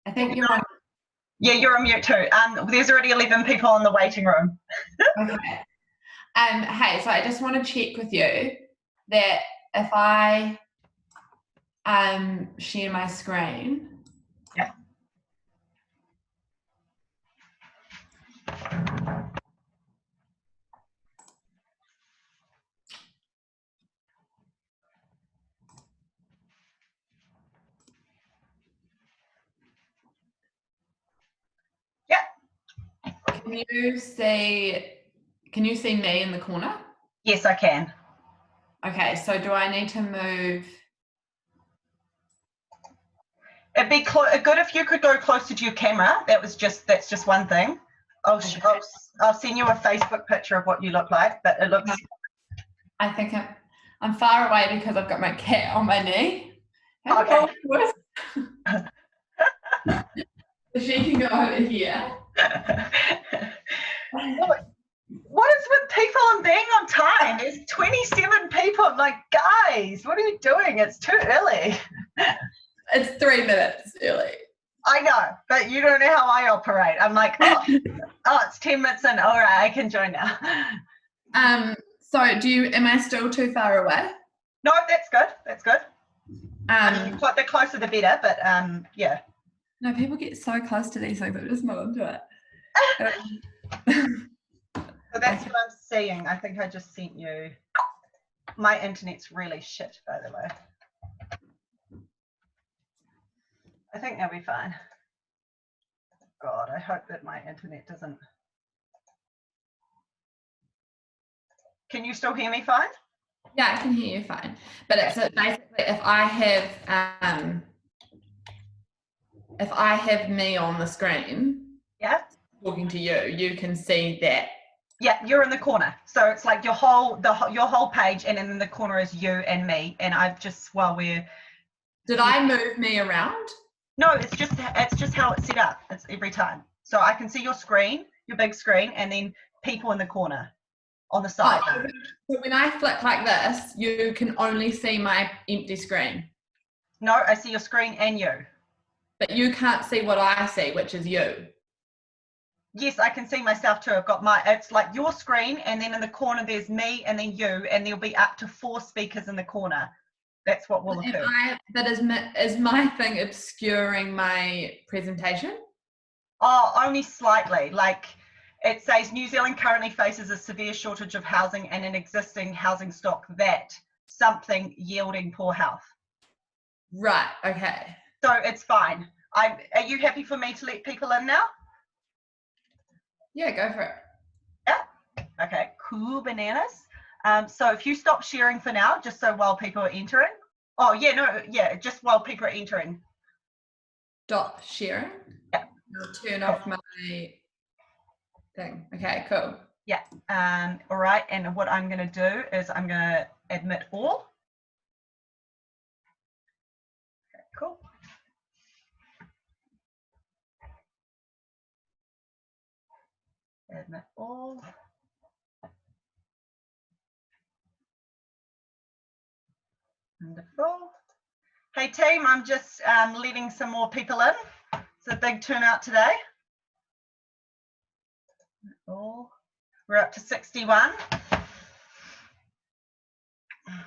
I think you're on. Yeah, you're on mute too. There's already 11 people in the waiting room. Okay. Hey, so I just want to check with you that if I share my screen. Yeah. Can you see me in the corner? Yes, I can. Okay, so do I need to move? It'd be good if you could go closer to your camera. That's just one thing. I'll send you a Facebook picture of what you look like, but it looks. I think I'm far away because I've got my cat on my knee. Okay. She can go over here. What is with people and being on time? There's 27 people. I'm like, guys, what are you doing? It's too early. It's 3 minutes early. I know, but you don't know how I operate. I'm like, oh, it's 10 minutes in. All right, I can join now. So am I still too far away? No, that's good. That's good. The closer the better, but yeah. No, people get so close to these things, I'm just not into it. So that's what I'm seeing. I think I just sent you. My internet's really shit, by the way. I think they'll be fine. God, I hope that my internet doesn't. Can you still hear me fine? Yeah, I can hear you fine. But it's basically if I have me on the screen, yeah, talking to you, you can see that. Yeah, you're in the corner. So it's like your whole page, and then in the corner is you and me. And I've just Did I move me around? No, it's just how it's set up. It's every time. So I can see your screen, your big screen, and then people in the corner on the side. Oh, so when I flick like this, you can only see my empty screen. No, I see your screen and you. But you can't see what I see, which is you. Yes, I can see myself too. I've got it's like your screen, and then in the corner there's me and then you, and there'll be up to 4 speakers in the corner. That's what will occur. But is my thing obscuring my presentation? Oh, only slightly. Like it says New Zealand currently faces a severe shortage of housing and an existing housing stock that something yielding poor health. Right, okay. So it's fine. Are you happy for me to let people in now? Yeah, go for it. Yeah. Okay, cool bananas. So if you stop sharing for now, just so while people are entering. Oh, yeah, no, yeah, just while people are entering. Stop sharing? Yeah. I'll turn off my thing. Okay, cool. Yeah. All right, and what I'm going to do is I'm going to admit all. Okay, cool. Admit all. Wonderful. Hey team, I'm just letting some more people in. It's a big turnout today. Oh, we're up to 61. I'll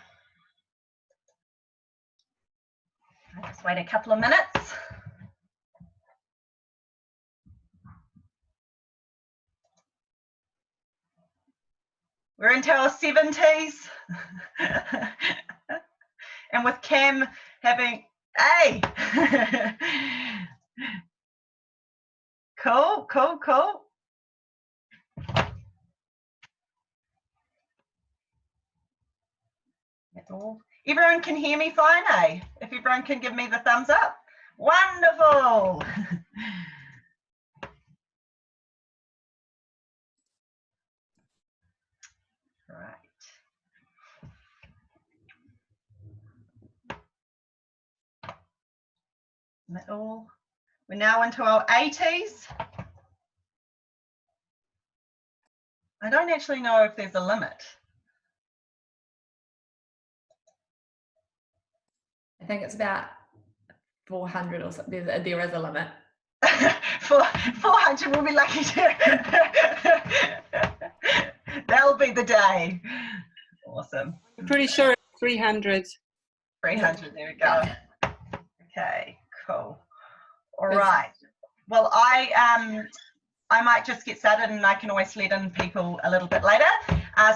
just wait a couple of minutes. We're into our 70s. And with Cam having, hey! Cool, cool, cool. Everyone can hear me fine, eh? If everyone can give me the thumbs up. Wonderful. Right. Middle. We're now into our 80s. I don't actually know if there's a limit. I think it's about 400 or something. There is a limit. 400 will be lucky to. That'll be the day. Awesome. I'm pretty sure it's 300. 300, there we go. Okay, cool. All right. Well, I might just get started and I can always let in people a little bit later.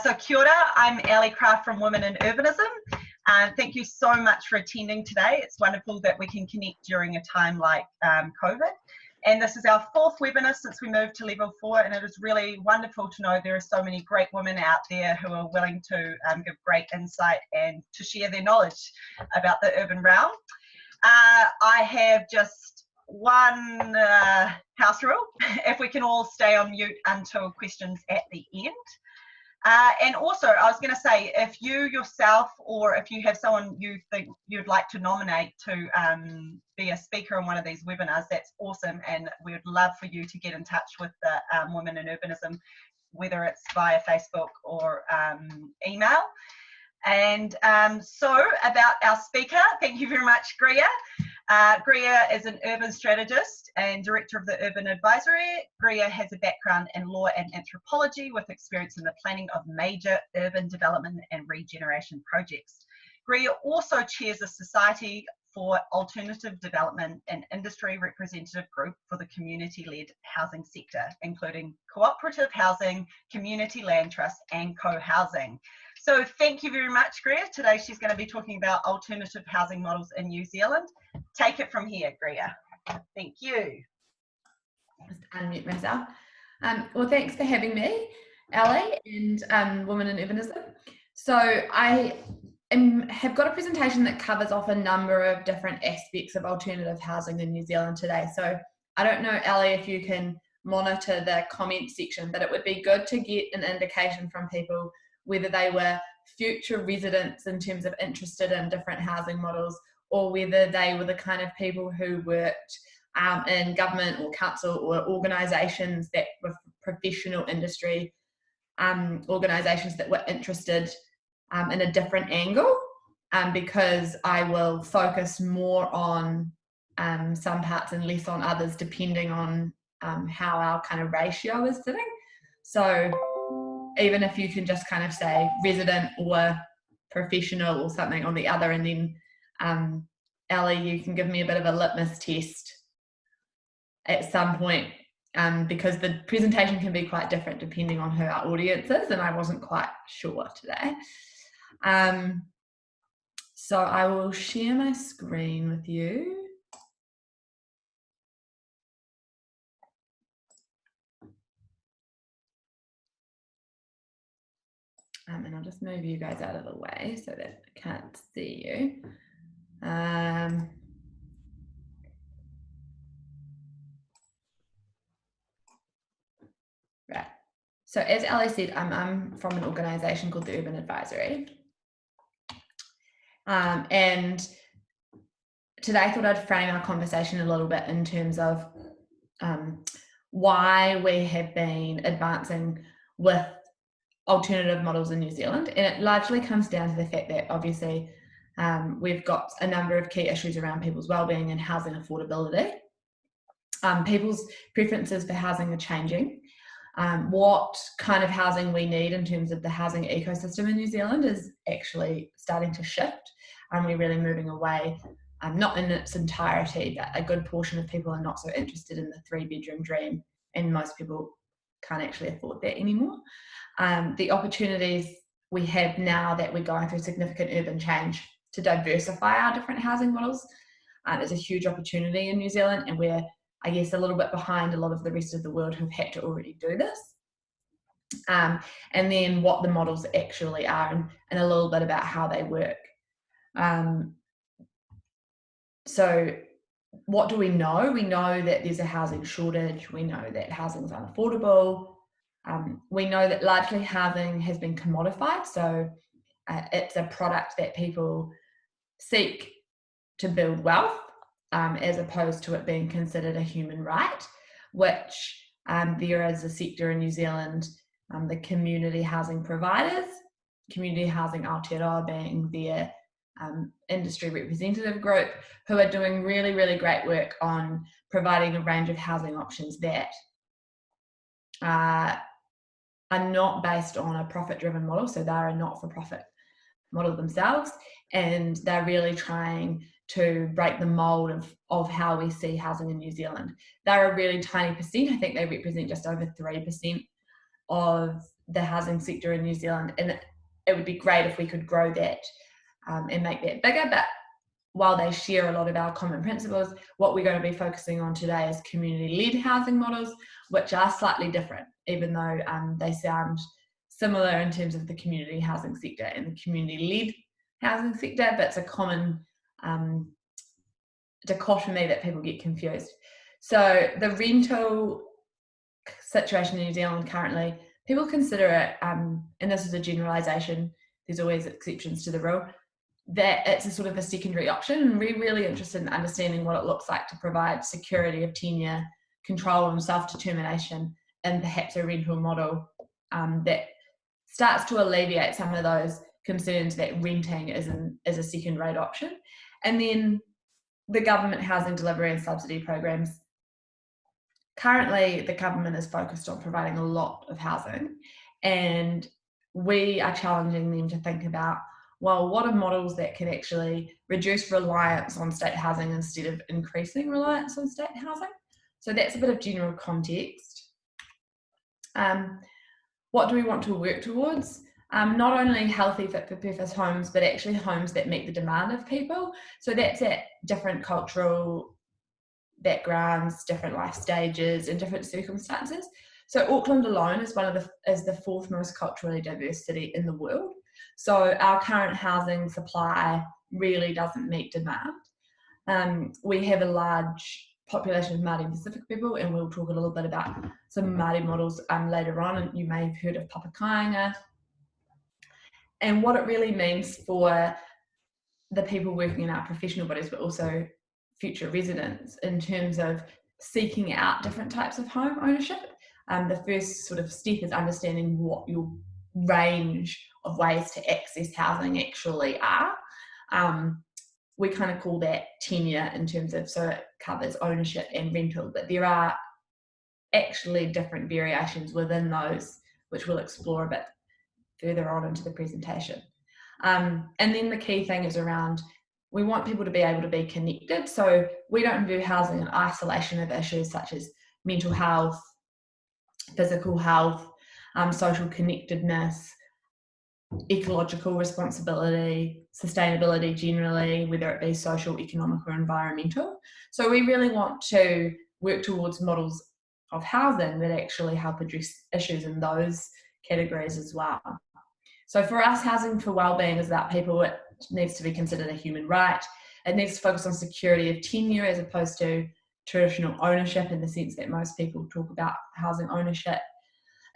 So kia ora, I'm Ali Craft from Women in Urbanism. Thank you so much for attending today. It's wonderful that we can connect during a time like COVID. And this is our 4th webinar since we moved to level 4, and it is really wonderful to know there are so many great women out there who are willing to give great insight and to share their knowledge about the urban realm. I have just one house rule. If we can all stay on mute until questions at the end. And also, I was going to say, if you yourself or if you have someone you think you'd like to nominate to be a speaker on one of these webinars, that's awesome. And we would love for you to get in touch with the Women in Urbanism, whether it's via Facebook or email. And so about our speaker, thank you very much, Greer. Greer is an urban strategist and director of the Urban Advisory. Greer has a background in law and anthropology with experience in the planning of major urban development and regeneration projects. Greer also chairs the Society for Alternative Development and Industry Representative Group for the community-led housing sector, including cooperative housing, community land trust, and co-housing. So thank you very much, Greer. Today she's going to be talking about alternative housing models in New Zealand. Take it from here, Greer. Thank you. Just unmute myself. Well, thanks for having me, Ali, and Women in Urbanism. So I have got a presentation that covers off a number of different aspects of alternative housing in New Zealand today. So I don't know, Ali, if you can monitor the comment section, but it would be good to get an indication from people whether they were future residents in terms of interested in different housing models, or whether they were the kind of people who worked in government or council or organisations that were professional industry organisations that were interested in a different angle, because I will focus more on some parts and less on others depending on how our kind of ratio is sitting. So even if you can just kind of say resident or professional or something on the other, and then Ali, you can give me a bit of a litmus test at some point, because the presentation can be quite different depending on who our audience is, and I wasn't quite sure today. So I will share my screen with you. And I'll just move you guys out of the way so that I can't see you. Right. So as Ali said, I'm from an organisation called the Urban Advisory. And today I thought I'd frame our conversation a little bit in terms of why we have been advancing with alternative models in New Zealand. And it largely comes down to the fact that obviously we've got a number of key issues around people's wellbeing and housing affordability. People's preferences for housing are changing. What kind of housing we need in terms of the housing ecosystem in New Zealand is actually starting to shift, and we're really moving away, not in its entirety, but a good portion of people are not so interested in the 3-bedroom dream, and most people can't actually afford that anymore. The opportunities we have now that we're going through significant urban change to diversify our different housing models is a huge opportunity in New Zealand, and we're, I guess, a little bit behind a lot of the rest of the world who've had to already do this. And then what the models actually are, and a little bit about how they work. So what do we know? We know that there's a housing shortage. We know that housing is unaffordable. We know that largely housing has been commodified. So it's a product that people seek to build wealth, as opposed to it being considered a human right, which there is a sector in New Zealand, the community housing providers, community housing Aotearoa being their industry representative group, who are doing really, really great work on providing a range of housing options that are not based on a profit-driven model. So they're a not-for-profit model themselves, and they're really trying to break the mold of how we see housing in New Zealand. They're a really tiny percent. I think they represent just over 3% of the housing sector in New Zealand, and it would be great if we could grow that and make that bigger. But while they share a lot of our common principles, what we're going to be focusing on today is community-led housing models, which are slightly different, even though they sound similar in terms of the community housing sector and the community-led housing sector, but it's a common dichotomy that people get confused. So the rental situation in New Zealand currently, people consider it, and this is a generalisation, there's always exceptions to the rule, that it's a sort of a secondary option, and we're really interested in understanding what it looks like to provide security of tenure, control and self-determination, and perhaps a rental model that starts to alleviate some of those concerns that renting is a second-rate option. And then the government housing delivery and subsidy programs. Currently, the government is focused on providing a lot of housing, and we are challenging them to think about, well, what are models that can actually reduce reliance on state housing instead of increasing reliance on state housing? So that's a bit of general context. What do we want to work towards? Not only healthy fit-for-purpose homes, but actually homes that meet the demand of people. So that's at different cultural backgrounds, different life stages, and different circumstances. So Auckland alone is the fourth most culturally diverse city in the world. So our current housing supply really doesn't meet demand. We have a large population of Māori and Pacific people, and we'll talk a little bit about some Māori models later on, and you may have heard of Papakainga, and what it really means for the people working in our professional bodies, but also future residents, in terms of seeking out different types of home ownership. The first sort of step is understanding what your range of ways to access housing actually are. We kind of call that tenure in terms of, so it covers ownership and rental, but there are actually different variations within those, which we'll explore a bit further on into the presentation. And then the key thing is around, we want people to be able to be connected. So we don't view housing in isolation of issues such as mental health, physical health, social connectedness, ecological responsibility, sustainability generally, whether it be social, economic or environmental. So we really want to work towards models of housing that actually help address issues in those categories as well. So for us, housing for wellbeing is about people. It needs to be considered a human right. It needs to focus on security of tenure as opposed to traditional ownership, in the sense that most people talk about housing ownership.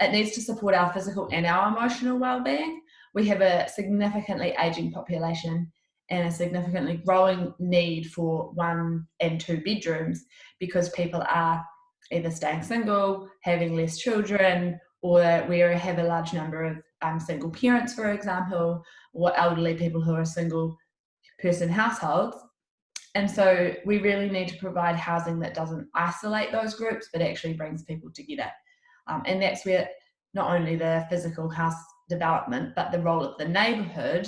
It needs to support our physical and our emotional wellbeing. We have a significantly ageing population and a significantly growing need for 1 and 2 bedrooms, because people are either staying single, having less children, or we have a large number of single parents, for example, or elderly people who are single person households. And so we really need to provide housing that doesn't isolate those groups, but actually brings people together. And that's where not only the physical house development, but the role of the neighbourhood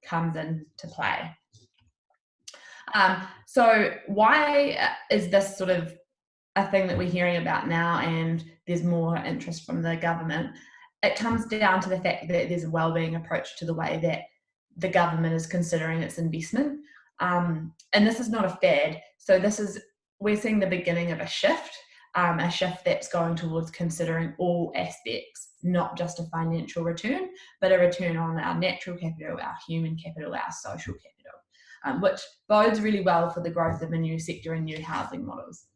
comes into play. So why is this sort of a thing that we're hearing about now, and there's more interest from the government? It comes down to the fact that there's a wellbeing approach to the way that the government is considering its investment. And this is not a fad. So we're seeing the beginning of a shift that's going towards considering all aspects, not just a financial return, but a return on our natural capital, our human capital, our social capital, which bodes really well for the growth of a new sector and new housing models.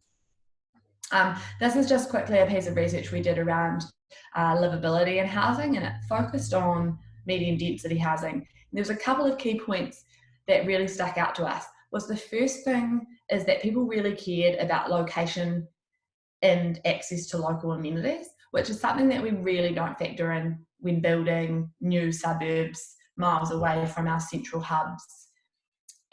This is just quickly a piece of research we did around livability in housing, and it focused on medium density housing. And there's a couple of key points that really stuck out to us. Was the first thing is that people really cared about location and access to local amenities, which is something that we really don't factor in when building new suburbs miles away from our central hubs.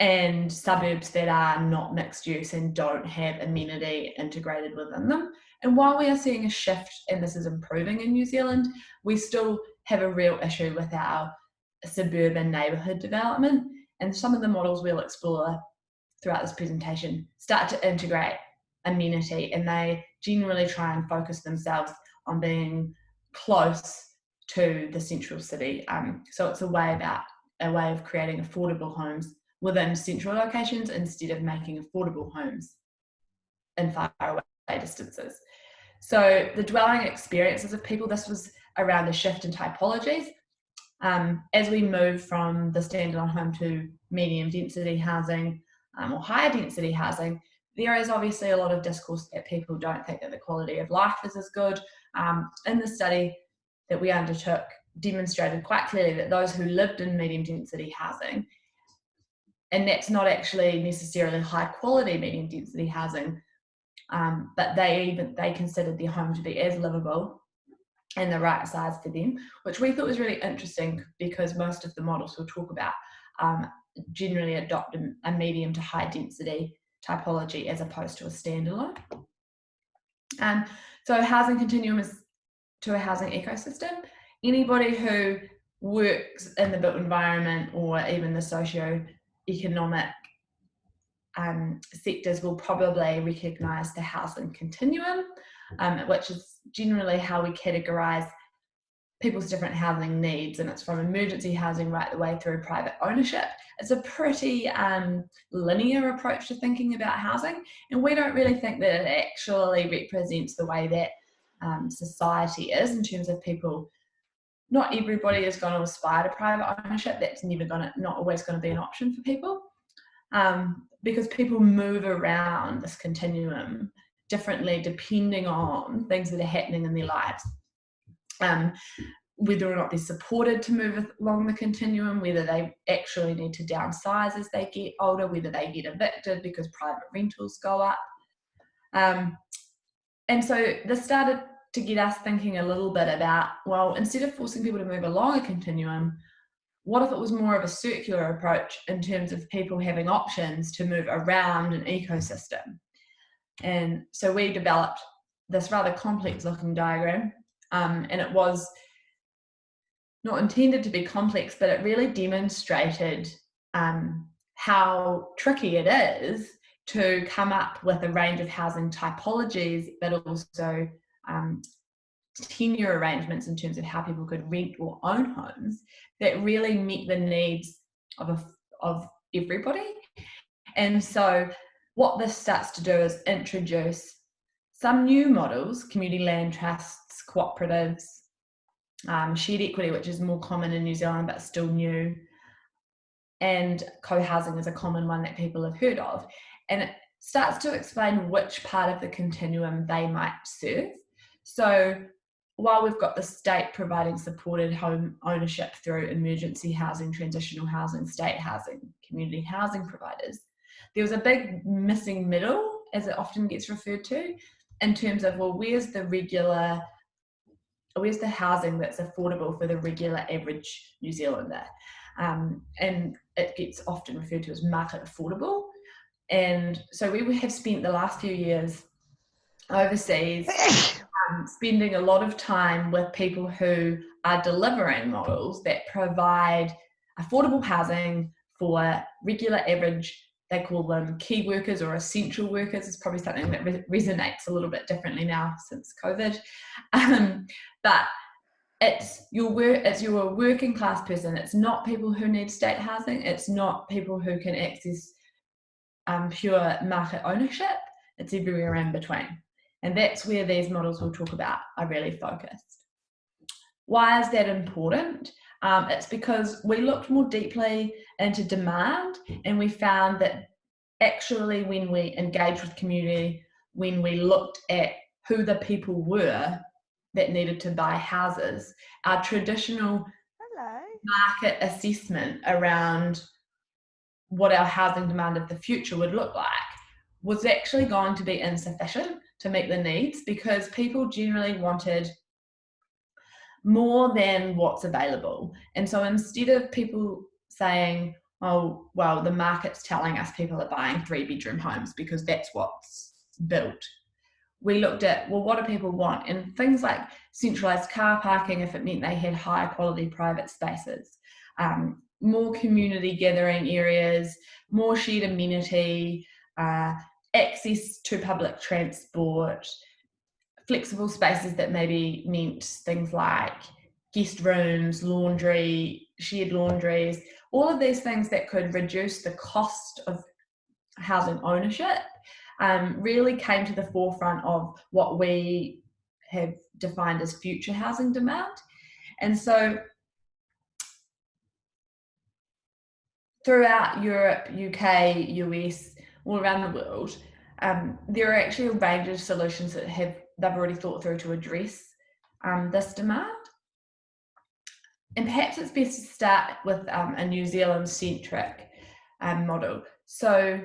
and suburbs that are not mixed use and don't have amenity integrated within them. And while we are seeing a shift, and this is improving in New Zealand, we still have a real issue with our suburban neighbourhood development. And some of the models we'll explore throughout this presentation start to integrate amenity, and they generally try and focus themselves on being close to the central city. So it's a way of creating affordable homes within central locations instead of making affordable homes in far away distances. So the dwelling experiences of people, this was around a shift in typologies. As we move from the standalone home to medium density housing or higher density housing, there is obviously a lot of discourse that people don't think that the quality of life is as good. In the study that we undertook, demonstrated quite clearly that those who lived in medium density housing, and that's not actually necessarily high quality medium density housing, but they considered their home to be as livable and the right size for them, which we thought was really interesting because most of the models we'll talk about generally adopt a medium to high density typology as opposed to a standalone. So housing continuum is to a housing ecosystem. Anybody who works in the built environment or even the socio-economic sectors will probably recognise the housing continuum, which is generally how we categorise people's different housing needs, and it's from emergency housing right the way through private ownership. It's a pretty linear approach to thinking about housing, and we don't really think that it actually represents the way that society is in terms of people. Not everybody is going to aspire to private ownership. That's not always going to be an option for people, because people move around this continuum differently depending on things that are happening in their lives. Whether or not they're supported to move along the continuum, whether they actually need to downsize as they get older, whether they get evicted because private rentals go up. And so this started to get us thinking a little bit about, well, instead of forcing people to move along a continuum, what if it was more of a circular approach in terms of people having options to move around an ecosystem? And so we developed this rather complex looking diagram, and it was not intended to be complex, but it really demonstrated how tricky it is to come up with a range of housing typologies, but also tenure arrangements in terms of how people could rent or own homes that really meet the needs of everybody. And so what this starts to do is introduce some new models: community land trusts, cooperatives, shared equity, which is more common in New Zealand but still new, and cohousing is a common one that people have heard of. And it starts to explain which part of the continuum they might serve. So while we've got the state providing supported home ownership through emergency housing, transitional housing, state housing, community housing providers, there was a big missing middle, as it often gets referred to, in terms of, well, where's the housing that's affordable for the regular average New Zealander? And it gets often referred to as market affordable. And so we have spent the last few years overseas spending a lot of time with people who are delivering models that provide affordable housing for regular average, they call them key workers or essential workers. It's probably something that resonates a little bit differently now since COVID. But it's your working class person. It's not people who need state housing. It's not people who can access pure market ownership. It's everywhere in between. And that's where these models we'll talk about are really focused. Why is that important? It's because we looked more deeply into demand, and we found that actually when we engaged with community, when we looked at who the people were that needed to buy houses, our traditional market assessment around what our housing demand of the future would look like was actually going to be insufficient to meet the needs, because people generally wanted more than what's available. And so instead of people saying, oh, well, the market's telling us people are buying 3-bedroom homes because that's what's built. We looked at, well, what do people want? And things like centralised car parking, if it meant they had higher quality private spaces, more community gathering areas, more shared amenity, access to public transport, flexible spaces that maybe meant things like guest rooms, laundry, shared laundries, all of these things that could reduce the cost of housing ownership, really came to the forefront of what we have defined as future housing demand. And so throughout Europe, UK, US, all around the world, there are actually a range of solutions that they've already thought through to address this demand. And perhaps it's best to start with a New Zealand-centric model. So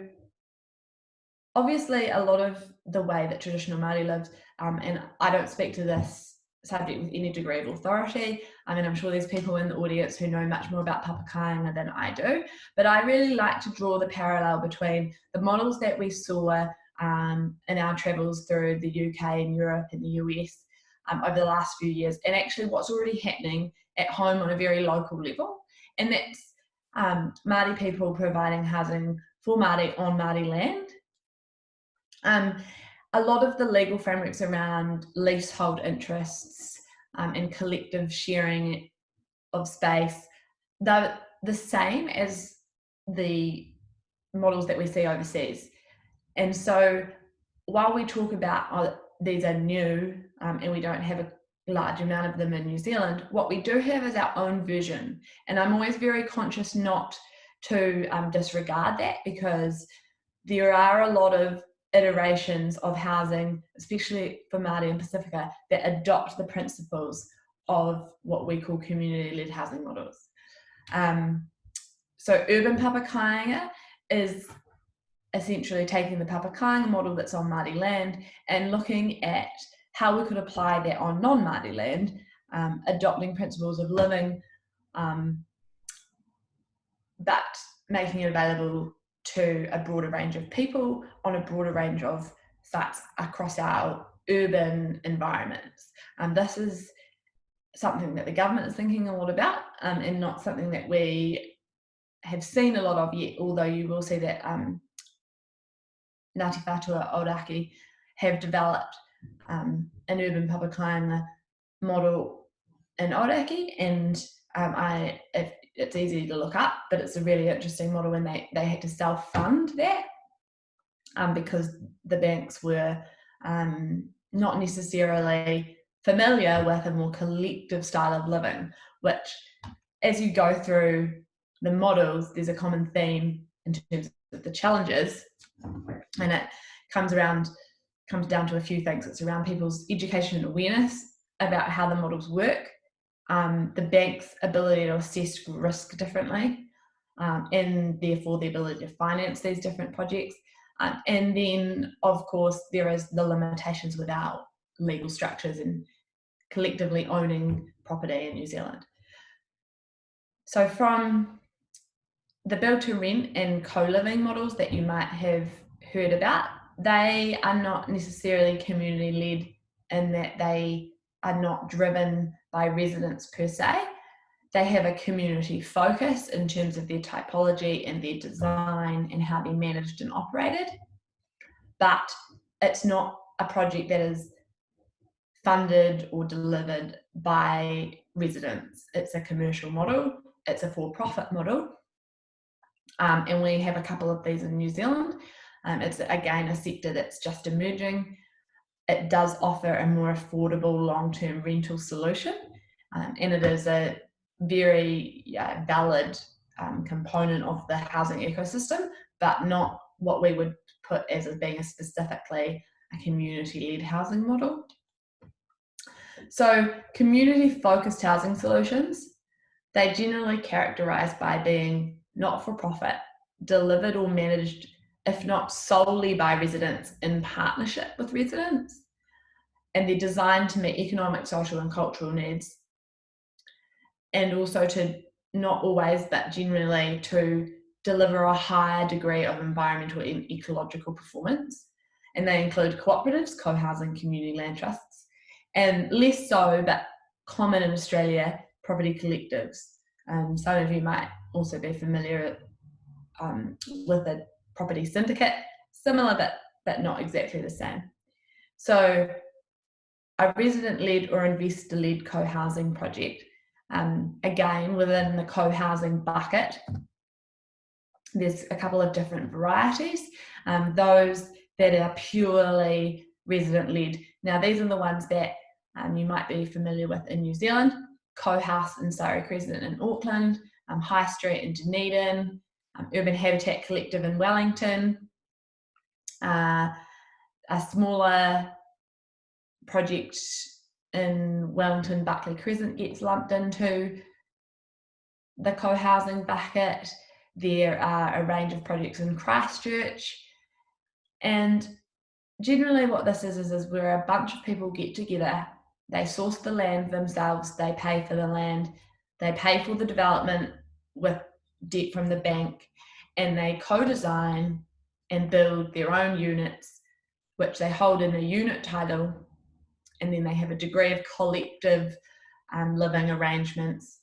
obviously a lot of the way that traditional Māori lives, and I don't speak to this subject with any degree of authority. I mean, I'm sure there's people in the audience who know much more about papakainga than I do, but I really like to draw the parallel between the models that we saw in our travels through the UK and Europe and the US over the last few years, and actually what's already happening at home on a very local level. And that's Māori people providing housing for Māori on Māori land. A lot of the legal frameworks around leasehold interests and collective sharing of space, they're the same as the models that we see overseas. And so while we talk about these are new and we don't have a large amount of them in New Zealand, what we do have is our own version. And I'm always very conscious not to disregard that, because there are a lot of iterations of housing, especially for Māori and Pacifica, that adopt the principles of what we call community-led housing models. So urban papakainga is essentially taking the papakainga model that's on Māori land and looking at how we could apply that on non-Māori land, adopting principles of living, but making it available to a broader range of people on a broader range of sites across our urban environments. This is something that the government is thinking a lot about, and not something that we have seen a lot of yet, although you will see that Ngāti Whātua Ōrākei have developed an urban papakainga model in Ōrākei, and it's easy to look up, but it's a really interesting model when they had to self-fund that because the banks were not necessarily familiar with a more collective style of living, which as you go through the models, there's a common theme in terms of the challenges, and it comes down to a few things. It's around people's education and awareness about how the models work, the bank's ability to assess risk differently, and therefore the ability to finance these different projects. And then, of course, there is the limitations with our legal structures and collectively owning property in New Zealand. So from the build to rent and co-living models that you might have heard about, they are not necessarily community-led in that they are not driven by residents per se. They have a community focus in terms of their typology and their design and how they're managed and operated. But it's not a project that is funded or delivered by residents. It's a commercial model. It's a for-profit model. And we have a couple of these in New Zealand. It's, again, a sector that's just emerging. It does offer a more affordable long-term rental solution, and it is a very valid component of the housing ecosystem, but not what we would put as being specifically a community-led housing model. So community-focused housing solutions, they're generally characterised by being not-for-profit, delivered or managed, if not solely by residents, in partnership with residents, and they're designed to meet economic, social and cultural needs, and also to not always but generally to deliver a higher degree of environmental and ecological performance. And they include cooperatives, co-housing, community land trusts, and less so, but common in Australia, property collectives. Some of you might also be familiar with a property syndicate, similar but not exactly the same. So a resident-led or investor-led co-housing project, again, within the co-housing bucket, there's a couple of different varieties. Those that are purely resident-led. Now, these are the ones that you might be familiar with in New Zealand: Co-House in Surrey Crescent in Auckland, High Street in Dunedin, Urban Habitat Collective in Wellington. A smaller project in Wellington, Buckley Crescent, gets lumped into the co-housing bucket. There are a range of projects in Christchurch, and generally what this is where a bunch of people get together, they source the land themselves, they pay for the land, they pay for the development with debt from the bank, and they co-design and build their own units, which they hold in a unit title, and then they have a degree of collective living arrangements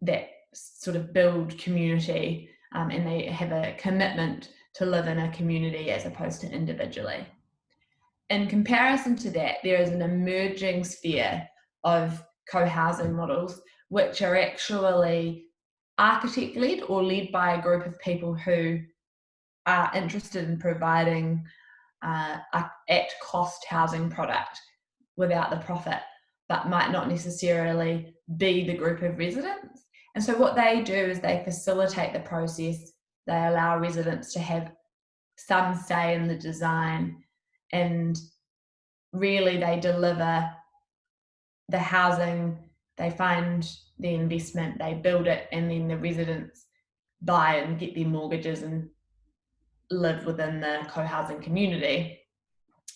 that sort of build community, and they have a commitment to live in a community as opposed to individually. In comparison to that, there is an emerging sphere of co-housing models which are actually architect-led or led by a group of people who are interested in providing at-cost housing product without the profit, but might not necessarily be the group of residents. And so what they do is they facilitate the process. They allow residents to have some say in the design, and really they deliver the housing, they find the investment, they build it, and then the residents buy and get their mortgages and live within the co-housing community.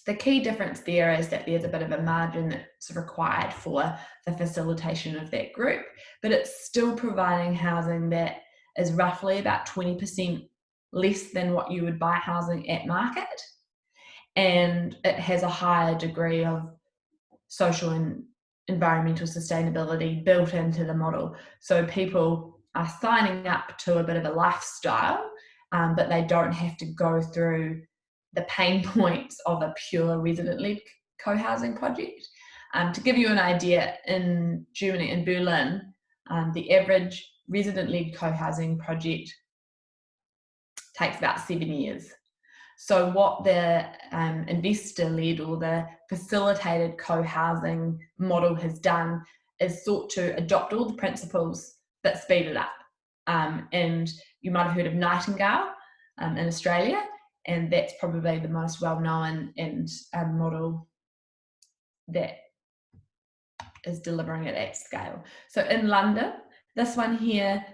The key difference there is that there's a bit of a margin that's required for the facilitation of that group, but it's still providing housing that is roughly about 20% less than what you would buy housing at market, and it has a higher degree of social and environmental sustainability built into the model. So people are signing up to a bit of a lifestyle, but they don't have to go through the pain points of a pure resident-led co-housing project. To give you an idea, in Germany, in Berlin, the average resident-led co-housing project takes about 7 years. So what the investor-led or the facilitated co-housing model has done is sought to adopt all the principles but speed it up. And you might have heard of Nightingale in Australia, and that's probably the most well-known and model that is delivering it at scale. So in London, this one here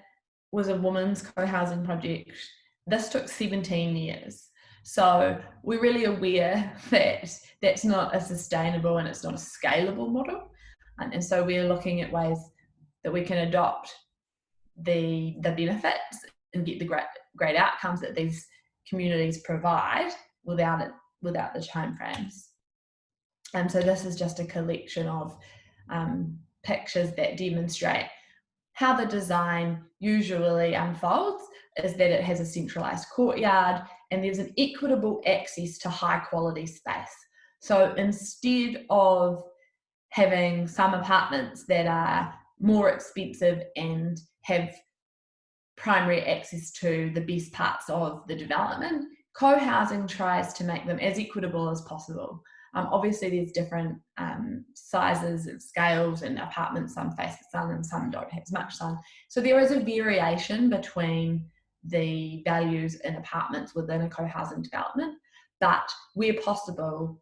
was a woman's co-housing project. This took 17 years. So we're really aware that that's not a sustainable and it's not a scalable model. And so we're looking at ways that we can adopt the benefits and get the great outcomes that these communities provide without the timeframes. And so this is just a collection of pictures that demonstrate how the design usually unfolds is that it has a centralised courtyard and there's an equitable access to high quality space. So instead of having some apartments that are more expensive and have primary access to the best parts of the development, co-housing tries to make them as equitable as possible. Obviously there's different sizes and scales, and apartments, some face the sun and some don't have as much sun. So there is a variation between the values in apartments within a co-housing development, but where possible,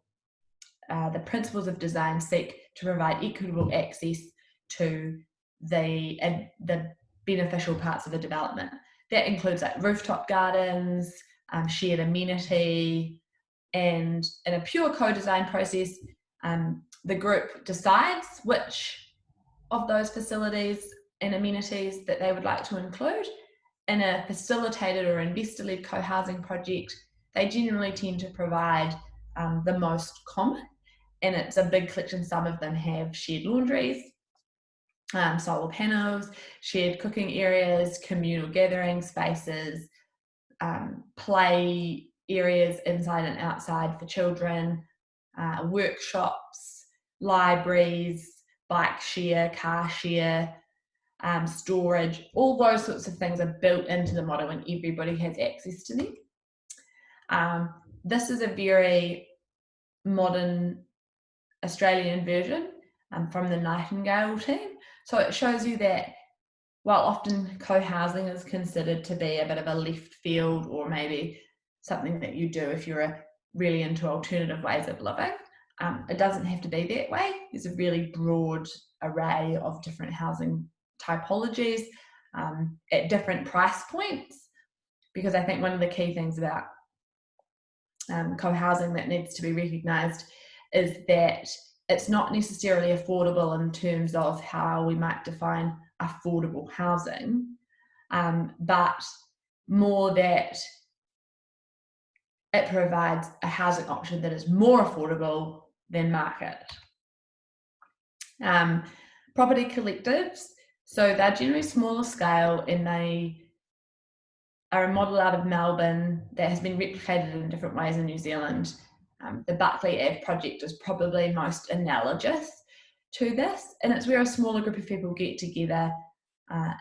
the principles of design seek to provide equitable access to the beneficial parts of a development. That includes like rooftop gardens, shared amenity, and in a pure co-design process, the group decides which of those facilities and amenities that they would like to include, in a facilitated or investor-led co-housing project, they generally tend to provide the most common, and it's a big collection. Some of them have shared laundries, solar panels, shared cooking areas, communal gathering spaces, play areas inside and outside for children, workshops, libraries, bike share, car share, storage. All those sorts of things are built into the model and everybody has access to them. This is a very modern Australian version from the Nightingale team. So it shows you that while often co-housing is considered to be a bit of a left field, or maybe something that you do if you're really into alternative ways of living, it doesn't have to be that way. There's a really broad array of different housing typologies at different price points, because I think one of the key things about co-housing that needs to be recognised is that it's not necessarily affordable in terms of how we might define affordable housing, but more that it provides a housing option that is more affordable than market. Property collectives, so they're generally smaller scale, and they are a model out of Melbourne that has been replicated in different ways in New Zealand. The Buckley Ave project is probably most analogous to this, and it's where a smaller group of people get together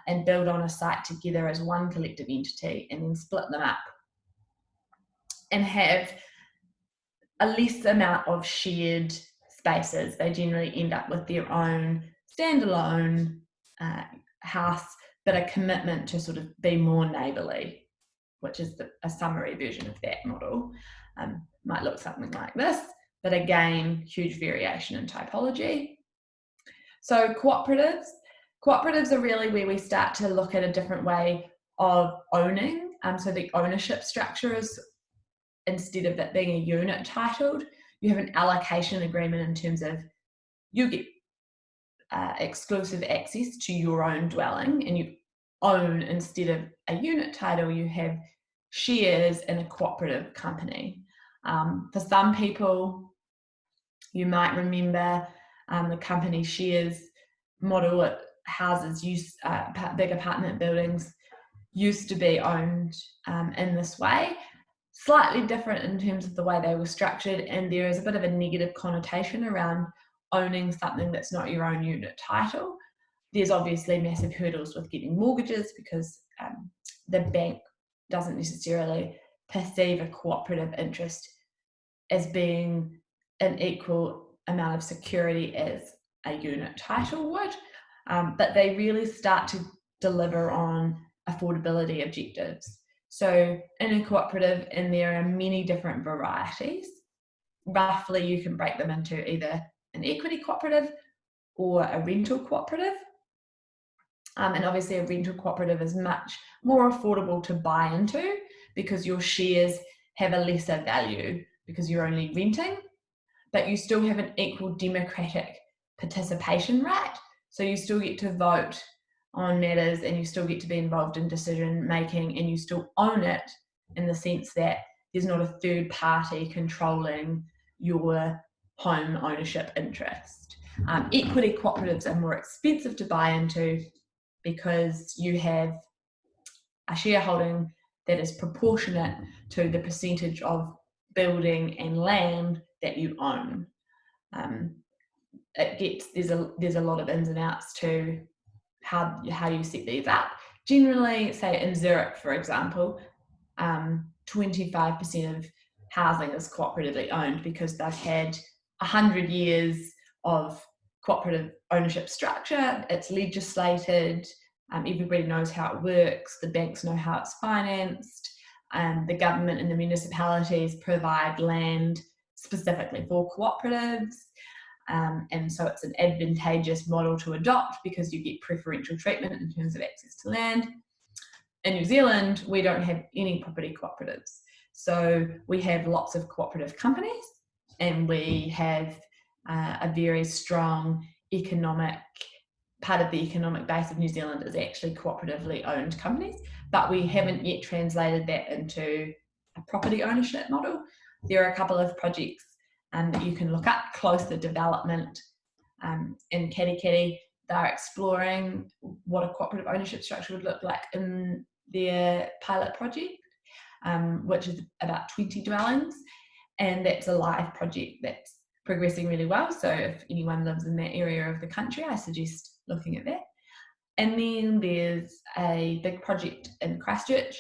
and build on a site together as one collective entity, and then split them up and have a less amount of shared spaces. They generally end up with their own standalone house, but a commitment to sort of be more neighbourly, which is a summary version of that model. Might look something like this, but again, huge variation in typology. So cooperatives are really where we start to look at a different way of owning. So the ownership structure is, instead of it being a unit titled, you have an allocation agreement in terms of you get exclusive access to your own dwelling, and you own, instead of a unit title, you have shares in a cooperative company. For some people, you might remember the company shares model at houses, big apartment buildings used to be owned in this way. Slightly different in terms of the way they were structured, and there is a bit of a negative connotation around owning something that's not your own unit title. There's obviously massive hurdles with getting mortgages, because the bank doesn't necessarily perceive a cooperative interest as being an equal amount of security as a unit title would, but they really start to deliver on affordability objectives. So in a cooperative, and there are many different varieties, roughly you can break them into either an equity cooperative or a rental cooperative. And obviously a rental cooperative is much more affordable to buy into, because your shares have a lesser value because you're only renting, but you still have an equal democratic participation right. So you still get to vote on matters, and you still get to be involved in decision making, and you still own it in the sense that there's not a third party controlling your home ownership interest. Equity cooperatives are more expensive to buy into, because you have a shareholding that is proportionate to the percentage of building and land that you own. There's a lot of ins and outs to how you set these up. Generally, say in Zurich, for example, 25% of housing is cooperatively owned, because they've had 100 years of cooperative ownership structure. It's legislated, everybody knows how it works, the banks know how it's financed, and the government and the municipalities provide land specifically for cooperatives. And so it's an advantageous model to adopt, because you get preferential treatment in terms of access to land. In New Zealand, we don't have any property cooperatives. So we have lots of cooperative companies, and we have a very strong economic part of the economic base of New Zealand is actually cooperatively owned companies, but we haven't yet translated that into a property ownership model. There are a couple of projects that you can look up, Closer Development in Katikati. They're exploring what a cooperative ownership structure would look like in their pilot project, which is about 20 dwellings, and that's a live project that's progressing really well. So if anyone lives in that area of the country, I suggest looking at that. And then there's a big project in Christchurch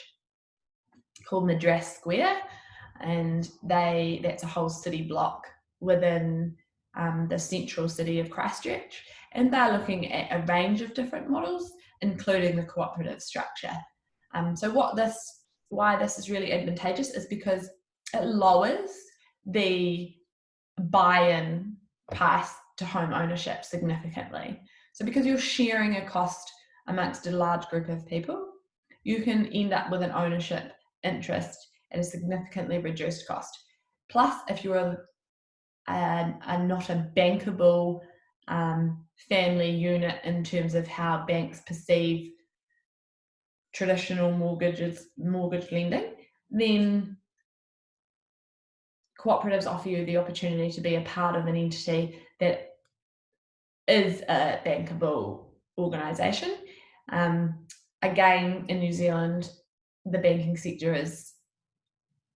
called Madras Square, and that's a whole city block within the central city of Christchurch, and they're looking at a range of different models, including the cooperative structure. So why this is really advantageous is because it lowers the buy-in price to home ownership significantly. So because you're sharing a cost amongst a large group of people, you can end up with an ownership interest at a significantly reduced cost. Plus, if you're not a bankable family unit in terms of how banks perceive traditional mortgage lending, then cooperatives offer you the opportunity to be a part of an entity that is a bankable organisation. Again, in New Zealand, the banking sector is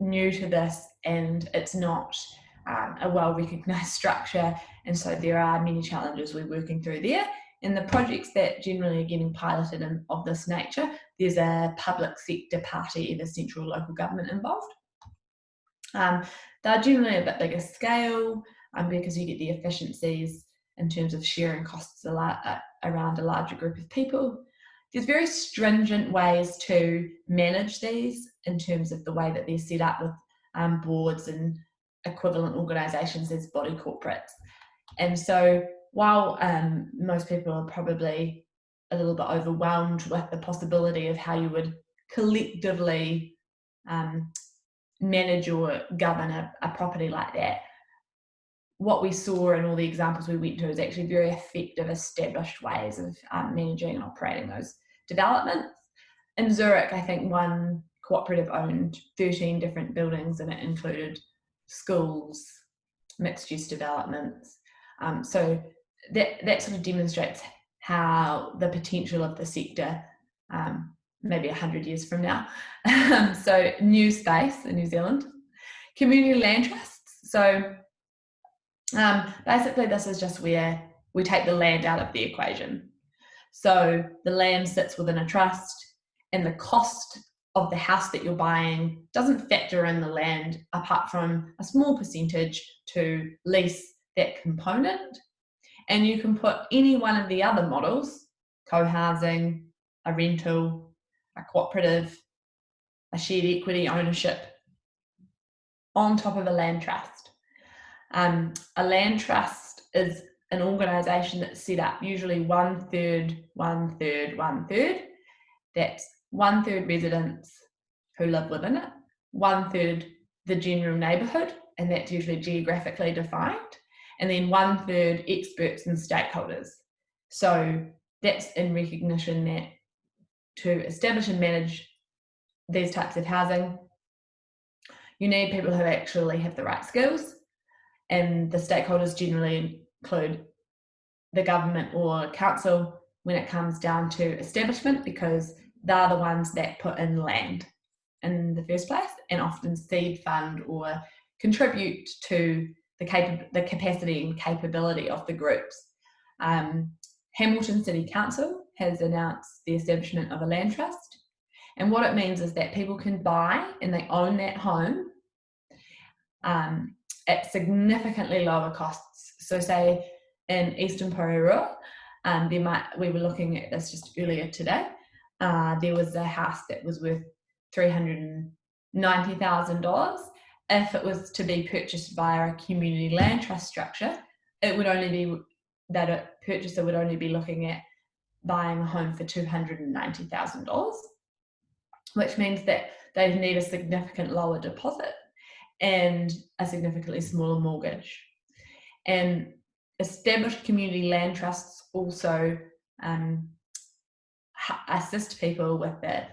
new to this, and it's not a well-recognised structure, and so there are many challenges we're working through there. In the projects that generally are getting piloted of this nature, there's a public sector party, either central or local government, involved. They're generally a bit bigger scale because you get the efficiencies in terms of sharing costs around a larger group of people. There's very stringent ways to manage these in terms of the way that they're set up with boards and equivalent organisations as body corporates. And so while most people are probably a little bit overwhelmed with the possibility of how you would collectively manage or govern a property like that, what we saw in all the examples we went to is actually very effective established ways of managing and operating those developments. In Zurich, I think one cooperative owned 13 different buildings, and it included schools, mixed use developments. So that sort of demonstrates how the potential of the sector maybe 100 years from now. So new space in New Zealand. Community land trusts. So basically this is just where we take the land out of the equation. So the land sits within a trust, and the cost of the house that you're buying doesn't factor in the land apart from a small percentage to lease that component. And you can put any one of the other models, cohousing, a rental, a cooperative, a shared equity ownership, on top of a land trust. A land trust is an organisation that's set up usually 1/3, 1/3, 1/3. That's 1/3 residents who live within it, 1/3 the general neighbourhood, and that's usually geographically defined, and then 1/3 experts and stakeholders. So that's in recognition that to establish and manage these types of housing, you need people who actually have the right skills, and the stakeholders generally include the government or council when it comes down to establishment, because they're the ones that put in land in the first place and often seed fund or contribute to the capacity and capability of the groups. Hamilton City Council has announced the establishment of a land trust, and what it means is that people can buy and they own that home at significantly lower costs. So say in Eastern Porirua, we were looking at this just earlier today, there was a house that was worth $390,000. If it was to be purchased via a community land trust structure, it would only be that a purchaser would only be looking at buying a home for $290,000, which means that they need a significant lower deposit and a significantly smaller mortgage. And established community land trusts also assist people with the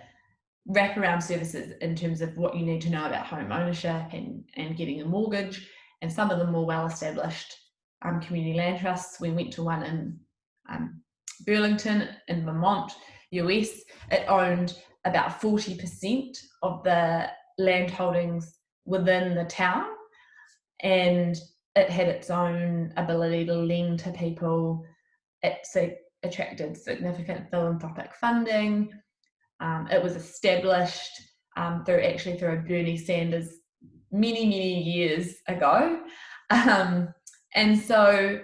wraparound services in terms of what you need to know about home ownership and getting a mortgage. And some of the more well-established community land trusts, we went to one in Burlington in Vermont, US. It owned about 40% of the land holdings within the town, and it had its own ability to lend to people. It attracted significant philanthropic funding. It was established through Bernie Sanders many years ago, and so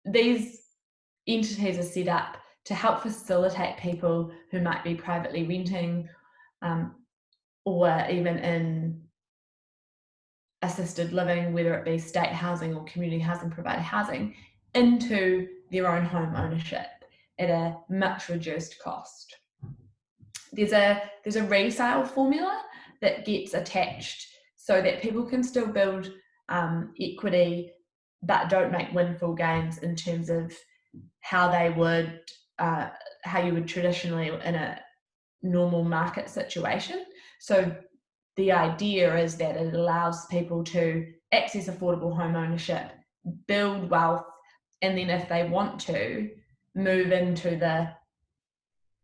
these entities are set up to help facilitate people who might be privately renting or even in assisted living, whether it be state housing or community housing provider housing, into their own home ownership at a much reduced cost. There's a resale formula that gets attached so that people can still build equity but don't make windfall gains in terms of how you would traditionally in a normal market situation. So the idea is that it allows people to access affordable home ownership, build wealth, and then if they want to, move into the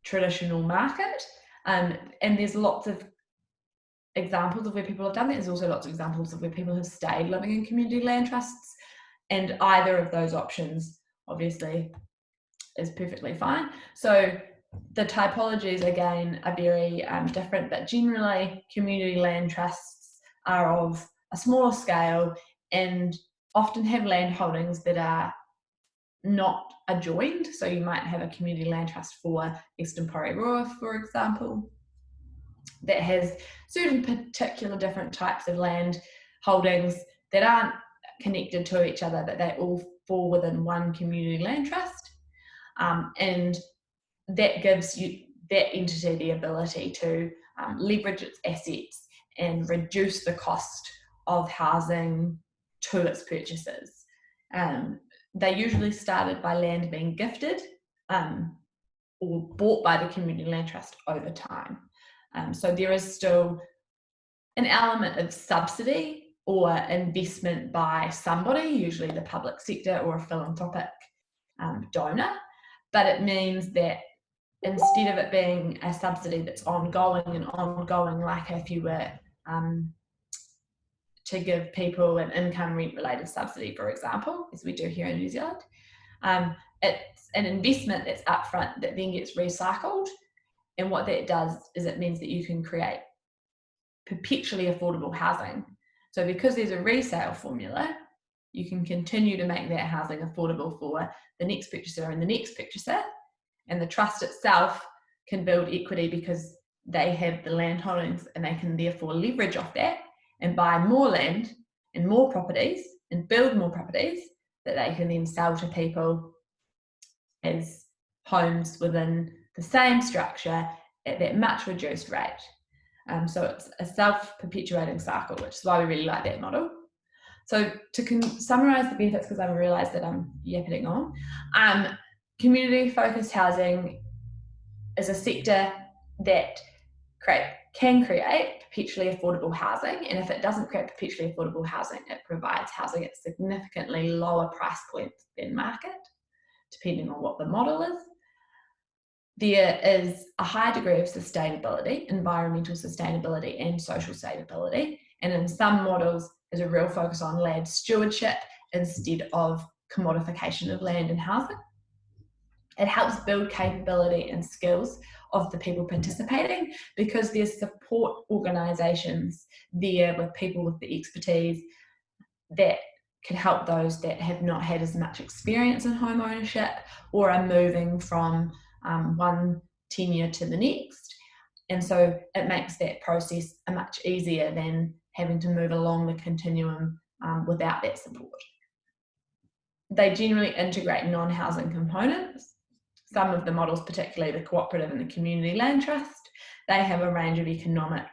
traditional market. And there's lots of examples of where people have done that. There's also lots of examples of where people have stayed living in community land trusts, and either of those options obviously is perfectly fine. So the typologies again are very different, but generally community land trusts are of a smaller scale and often have land holdings that are not adjoined. So you might have a community land trust for Eastern Porirua, for example, that has certain particular different types of land holdings that aren't connected to each other, but they all fall within one community land trust. And that gives that entity the ability to leverage its assets and reduce the cost of housing to its purchasers. They usually started by land being gifted or bought by the community land trust over time. So there is still an element of subsidy or investment by somebody, usually the public sector or a philanthropic donor, but it means that instead of it being a subsidy that's ongoing, like if you were to give people an income rent related subsidy, for example, as we do here in New Zealand, it's an investment that's upfront that then gets recycled. And what that does is it means that you can create perpetually affordable housing. So because there's a resale formula, you can continue to make that housing affordable for the next purchaser and the next purchaser. And the trust itself can build equity because they have the land holdings and they can therefore leverage off that and buy more land and more properties and build more properties that they can then sell to people as homes within the same structure at that much reduced rate. So it's a self-perpetuating cycle, which is why we really like that model. So to summarise the benefits, because I've realised that I'm yapping on, community-focused housing is a sector that can create perpetually affordable housing, and if it doesn't create perpetually affordable housing, it provides housing at significantly lower price points than market, depending on what the model is. There is a high degree of sustainability, environmental sustainability and social sustainability, and in some models there's a real focus on land stewardship instead of commodification of land and housing. It helps build capability and skills of the people participating because there's support organisations there with people with the expertise that can help those that have not had as much experience in home ownership or are moving from one tenure to the next. And so it makes that process a much easier than having to move along the continuum without that support. They generally integrate non-housing components. Some of the models, particularly the cooperative and the community land trust, they have a range of economic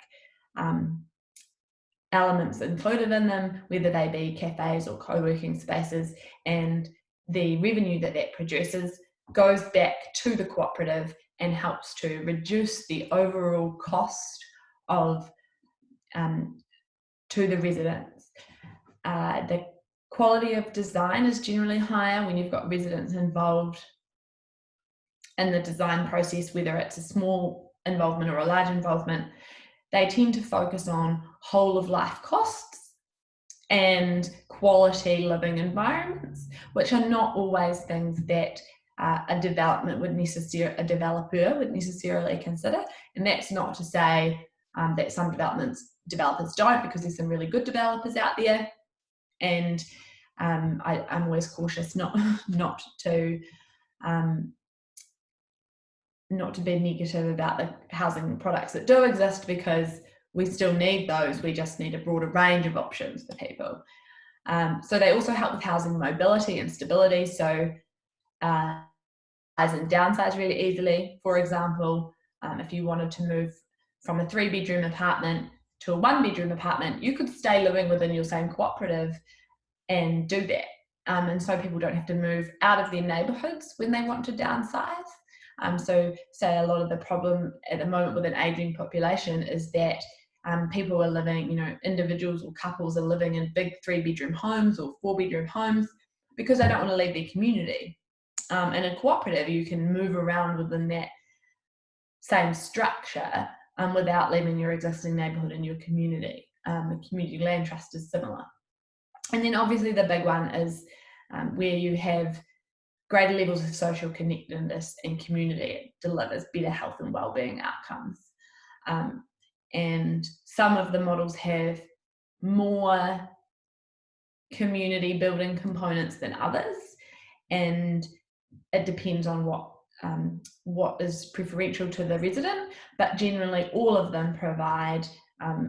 elements included in them, whether they be cafes or co-working spaces, and the revenue that produces goes back to the cooperative and helps to reduce the overall cost of to the residents. The quality of design is generally higher when you've got residents involved in the design process, whether it's a small involvement or a large involvement. They tend to focus on whole of life costs and quality living environments, which are not always things that a developer would necessarily consider. And that's not to say that some developers don't, because there's some really good developers out there. And I'm always cautious not to be negative about the housing products that do exist, because we still need those. We just need a broader range of options for people. So they also help with housing mobility and stability. So rise and downsize really easily. For example, if you wanted to move from a 3-bedroom apartment to a 1-bedroom apartment, you could stay living within your same cooperative and do that. And so people don't have to move out of their neighbourhoods when they want to downsize. So say a lot of the problem at the moment with an ageing population is that people are living, individuals or couples are living in big 3-bedroom homes or 4-bedroom homes because they don't want to leave their community. In a cooperative, you can move around within that same structure without leaving your existing neighbourhood and your community. The community land trust is similar. And then obviously the big one is where you have greater levels of social connectedness and community. It delivers better health and wellbeing outcomes. And some of the models have more community building components than others, and it depends on what is preferential to the resident, but generally all of them provide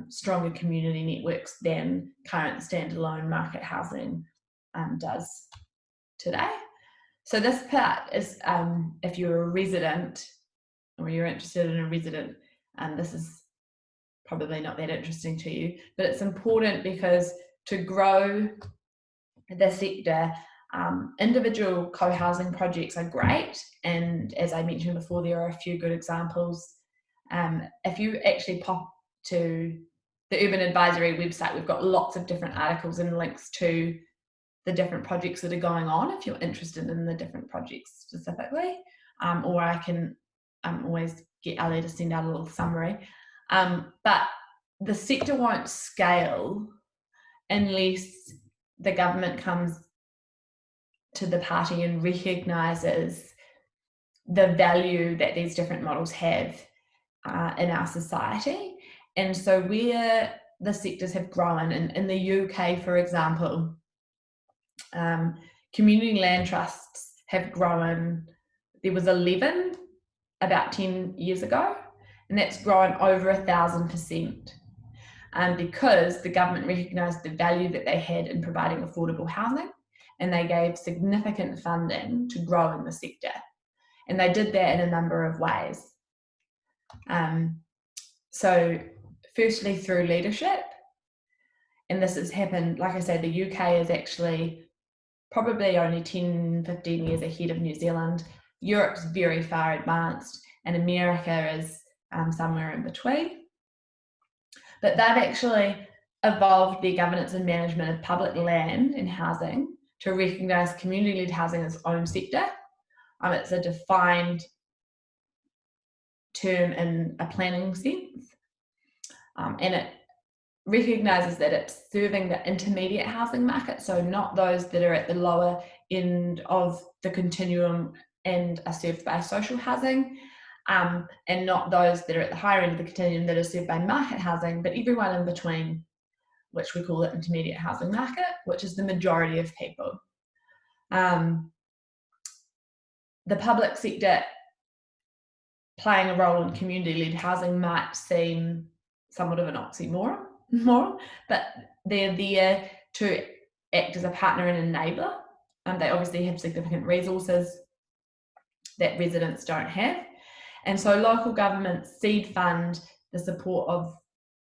stronger community networks than current standalone market housing does today. So this part is if you're a resident or you're interested in a resident, this is probably not that interesting to you, but it's important because to grow the sector, individual co-housing projects are great, and as I mentioned before, there are a few good examples. If you actually pop to the Urban Advisory website, we've got lots of different articles and links to the different projects that are going on if you're interested in the different projects specifically, or I can always get Ali to send out a little summary. But the sector won't scale unless the government comes to the party and recognises the value that these different models have in our society. And so where the sectors have grown, in the UK, for example, community land trusts have grown. There was 11 about 10 years ago, and that's grown over 1,000%. Because the government recognised the value that they had in providing affordable housing, and they gave significant funding to grow in the sector. And they did that in a number of ways. So firstly, through leadership, and this has happened, like I said, the UK is actually probably only 10, 15 years ahead of New Zealand. Europe's very far advanced, and America is somewhere in between. But they've actually evolved their governance and management of public land and housing to recognise community-led housing as its own sector. It's a defined term in a planning sense, and it recognises that it's serving the intermediate housing market, so not those that are at the lower end of the continuum and are served by social housing, and not those that are at the higher end of the continuum that are served by market housing, but everyone in between, which we call the intermediate housing market, which is the majority of people. The public sector playing a role in community-led housing might seem somewhat of an oxymoron, but they're there to act as a partner and enabler. They obviously have significant resources that residents don't have. And so local governments seed fund the support of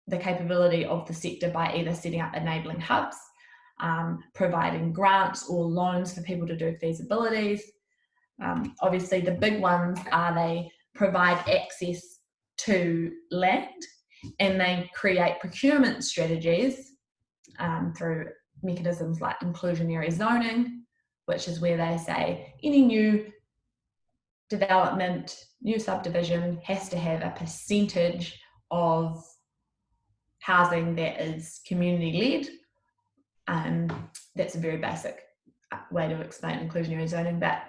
the capability of the sector by either setting up enabling hubs, providing grants or loans for people to do feasibilities, Obviously, the big ones are they provide access to land, and they create procurement strategies through mechanisms like inclusionary zoning, which is where they say any new development, new subdivision has to have a percentage of housing that is community led. That's a very basic way to explain inclusionary zoning, but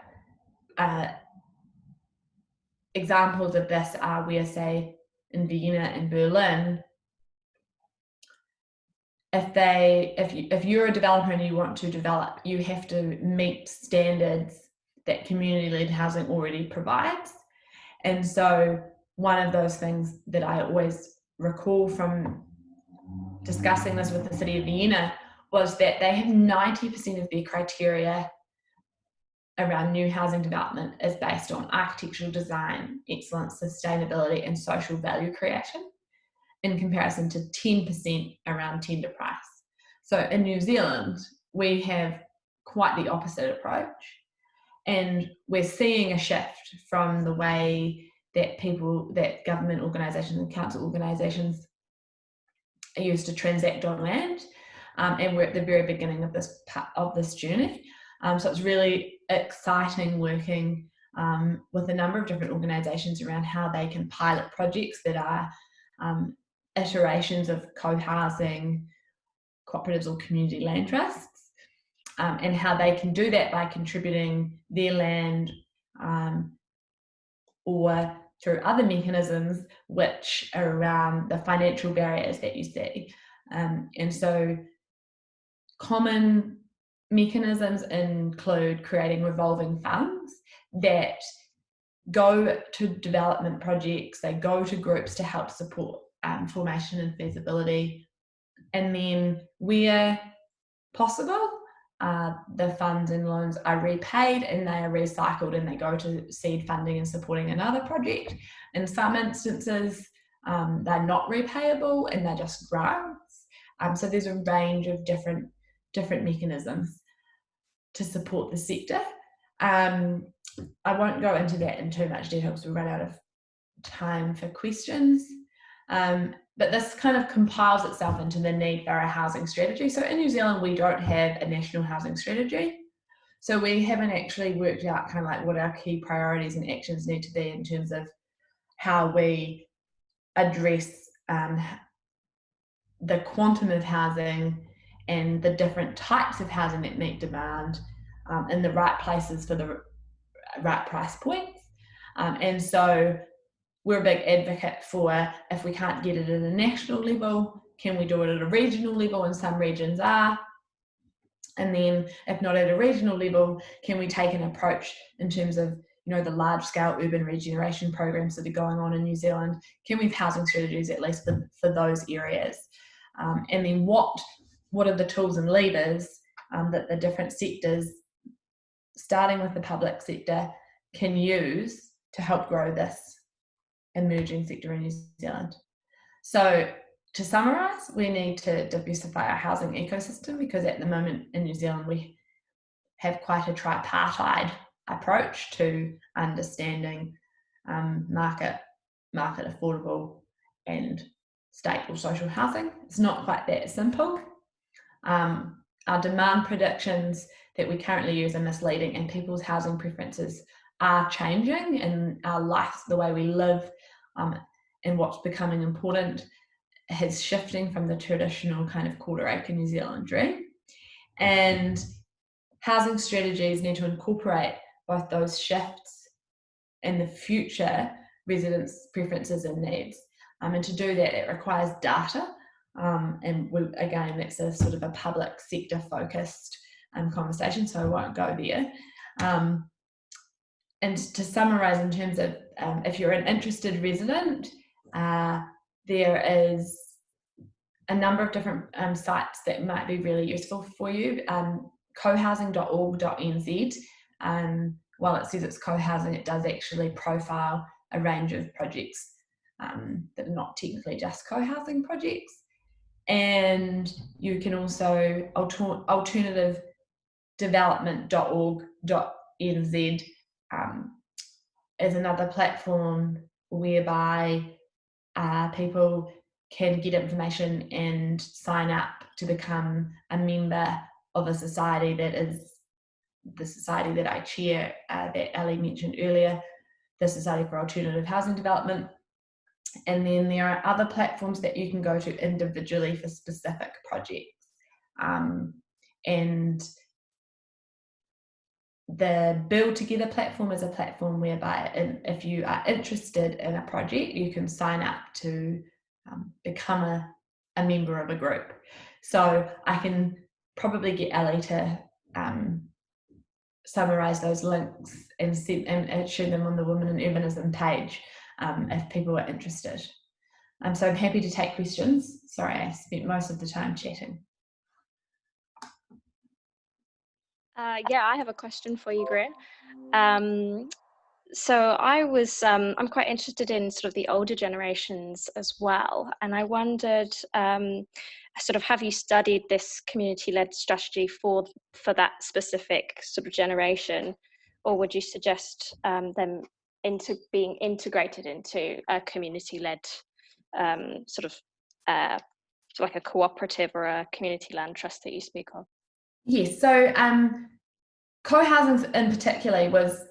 examples of this are where, say, in Vienna and Berlin, if you're a developer and you want to develop, you have to meet standards that community-led housing already provides. And so one of those things that I always recall from discussing this with the city of Vienna was that they have 90% of their criteria around new housing development is based on architectural design, excellence, sustainability, and social value creation, in comparison to 10% around tender price. So in New Zealand, we have quite the opposite approach, and we're seeing a shift from the way that government organisations and council organisations are used to transact on land, and we're at the very beginning of this journey. So it's really exciting working with a number of different organisations around how they can pilot projects that are iterations of co-housing, cooperatives or community land trusts, and how they can do that by contributing their land or through other mechanisms which are around the financial barriers that you see. And so common mechanisms include creating revolving funds that go to development projects, they go to groups to help support formation and feasibility, and then where possible, the funds and loans are repaid and they are recycled and they go to seed funding and supporting another project. In some instances, they're not repayable and they're just grants. So there's a range of different mechanisms to support the sector. I won't go into that in too much detail because we'll run out of time for questions. But this kind of compiles itself into the need for a housing strategy. So in New Zealand, we don't have a national housing strategy. So we haven't actually worked out kind of like what our key priorities and actions need to be in terms of how we address the quantum of housing and the different types of housing that meet demand in the right places for the right price points. And so we're a big advocate for, if we can't get it at a national level, can we do it at a regional level? And some regions are. And then if not at a regional level, can we take an approach in terms of, you know, the large scale urban regeneration programs that are going on in New Zealand? Can we have housing strategies at least for those areas? And then what are the tools and levers that the different sectors, starting with the public sector, can use to help grow this emerging sector in New Zealand? So to summarise, we need to diversify our housing ecosystem, because at the moment in New Zealand we have quite a tripartite approach to understanding market affordable and stable social housing. It's not quite that simple. Our demand predictions that we currently use are misleading, and people's housing preferences are changing, and our life, the way we live, and what's becoming important is shifting from the traditional kind of quarter acre New Zealand dream. And housing strategies need to incorporate both those shifts and the future residents' preferences and needs. And to do that, it requires data. And again, that's a sort of a public sector focused conversation, so I won't go there. And to summarise, in terms of if you're an interested resident, there is a number of different sites that might be really useful for you. Cohousing.org.nz, while it says it's co-housing, it does actually profile a range of projects that are not technically just co-housing projects. And you can also alternativedevelopment.org.nz is another platform whereby people can get information and sign up to become a member of a society that is the society that I chair, that Ali mentioned earlier, the Society for Alternative Housing Development. And then there are other platforms that you can go to individually for specific projects. And the Build Together platform is a platform whereby if you are interested in a project, you can sign up to become a member of a group. So I can probably get Ali to summarize those links and share them on the Women in Urbanism page if people are interested. So I'm happy to take questions. Sorry, I spent most of the time chatting. Yeah, I have a question for you, Greer. So I'm quite interested in sort of the older generations as well. And I wondered, sort of, have you studied this community-led strategy for that specific sort of generation? Or would you suggest them being integrated into a community-led sort of like a cooperative or a community land trust that you speak of? Yes, so cohousing in particular was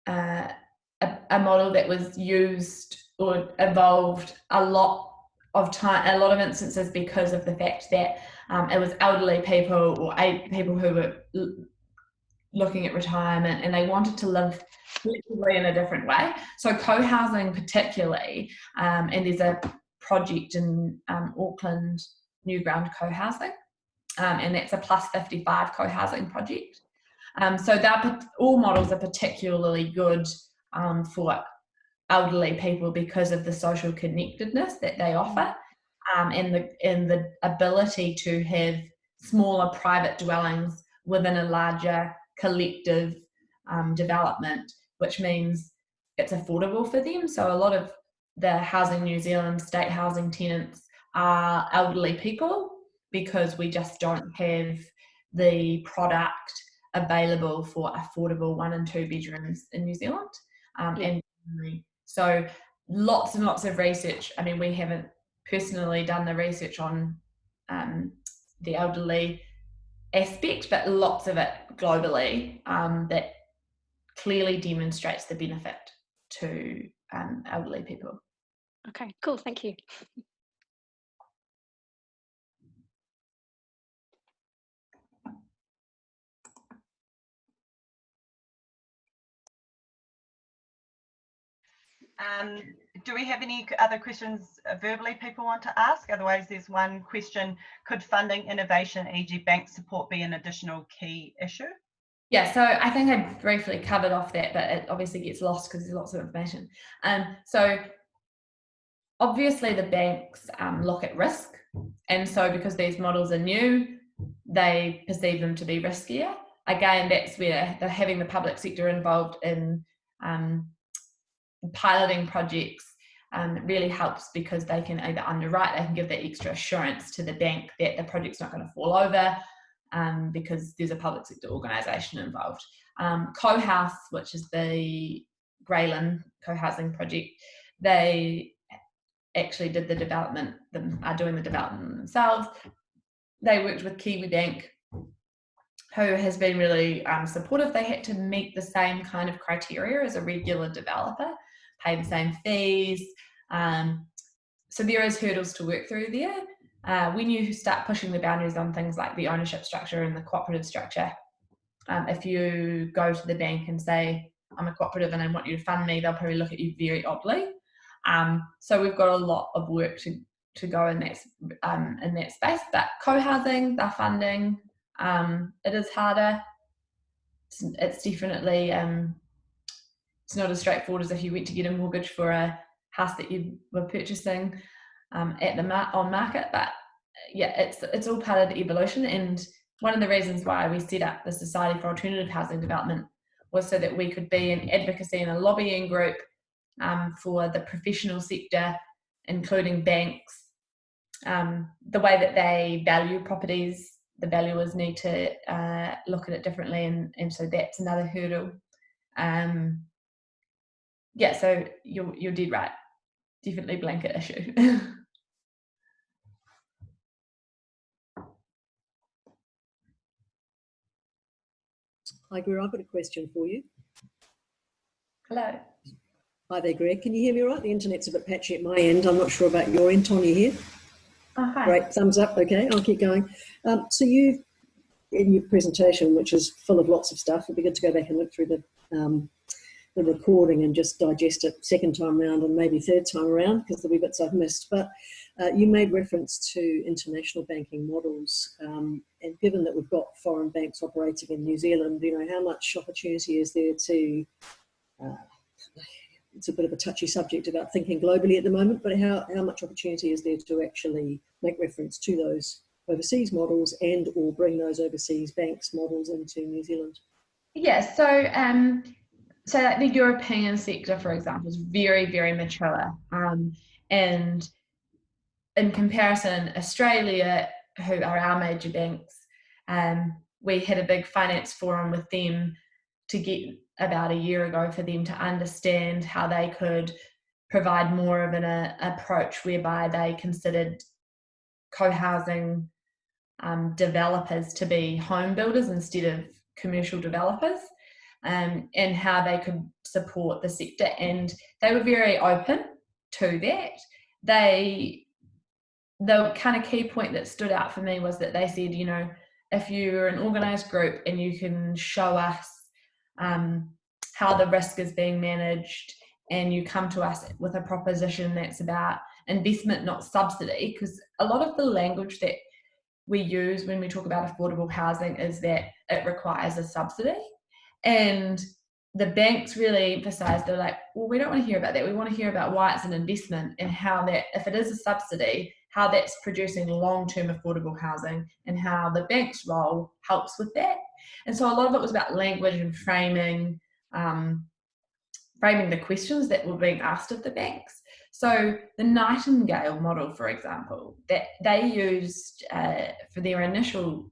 a model that was used or evolved a lot of instances because of the fact that it was elderly people or people who were looking at retirement and they wanted to live flexibly in a different way. So cohousing particularly, and there's a project in Auckland, New Ground Cohousing, and that's a plus 55 cohousing project. So all models are particularly good for elderly people because of the social connectedness that they offer, and the ability to have smaller private dwellings within a larger collective development, which means it's affordable for them. So a lot of the Housing New Zealand state housing tenants are elderly people because we just don't have the product available for affordable 1 and 2 bedrooms in New Zealand. And so lots and lots of research. I mean, we haven't personally done the research on the elderly aspect, but lots of it globally that clearly demonstrates the benefit to elderly people. Okay, cool, thank you. Do we have any other questions verbally people want to ask? Otherwise, there's one question: could funding innovation, e.g. bank support, be an additional key issue? Yeah, so I think I briefly covered off that, but it obviously gets lost because there's lots of information. So obviously the banks look at risk, and so because these models are new, they perceive them to be riskier. Again, that's where having the public sector involved in piloting projects really helps, because they can either underwrite, they can give that extra assurance to the bank that the project's not going to fall over because there's a public sector organisation involved. CoHouse, which is the Greyland cohousing project, they actually did the development, are doing the development themselves. They worked with Kiwi Bank, who has been really supportive. They had to meet the same kind of criteria as a regular developer, pay the same fees. So there is hurdles to work through there. When you start pushing the boundaries on things like the ownership structure and the cooperative structure, if you go to the bank and say, I'm a cooperative and I want you to fund me, they'll probably look at you very oddly. So we've got a lot of work to go in that space. But co-housing, the funding, it is harder. It's definitely it's not as straightforward as if you went to get a mortgage for a house that you were purchasing on market. But yeah, it's all part of the evolution. And one of the reasons why we set up the Society for Alternative Housing Development was so that we could be an advocacy and a lobbying group for the professional sector, including banks. The way that they value properties, the valuers need to look at it differently, and so that's another hurdle. Yeah, so you're dead right. Definitely blanket issue. Hi, Greer, I've got a question for you. Hello. Hi there, Greer. Can you hear me all right? The internet's a bit patchy at my end. I'm not sure about your end. Tonya here. Oh, hi. Great, thumbs up. Okay, I'll keep going. So you, in your presentation, which is full of lots of stuff, it'd be good to go back and look through the recording and just digest it second time round and maybe third time around, because there'll be bits I've missed. But you made reference to international banking models, and given that we've got foreign banks operating in New Zealand, you know, how much opportunity is there to it's a bit of a touchy subject about thinking globally at the moment, but how much opportunity is there to actually make reference to those overseas models and or bring those overseas banks models into New Zealand? Yeah, so like the European sector, for example, is very, very mature. And in comparison, Australia, who are our major banks, we had a big finance forum with them to get about a year ago for them to understand how they could provide more of an approach whereby they considered co-housing developers to be home builders instead of commercial developers, and how they could support the sector. And they were very open to that. The kind of key point that stood out for me was that they said, you know, if you're an organised group and you can show us how the risk is being managed, and you come to us with a proposition that's about investment, not subsidy, because a lot of the language that we use when we talk about affordable housing is that it requires a subsidy. And the banks really emphasise, they're like, well, we don't want to hear about that. We want to hear about why it's an investment and how that, if it is a subsidy, how that's producing long-term affordable housing and how the bank's role helps with that. And so a lot of it was about language and framing the questions that were being asked of the banks. So the Nightingale model, for example, that they used for their initial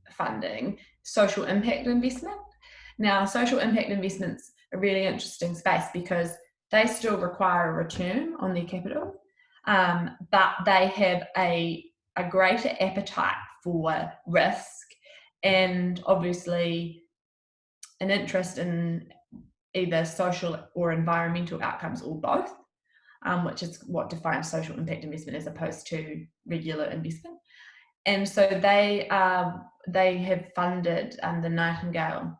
funding, social impact investment. Now, social impact investments are a really interesting space because they still require a return on their capital, but they have a greater appetite for risk and obviously an interest in either social or environmental outcomes or both, which is what defines social impact investment as opposed to regular investment. And so they have funded the Nightingale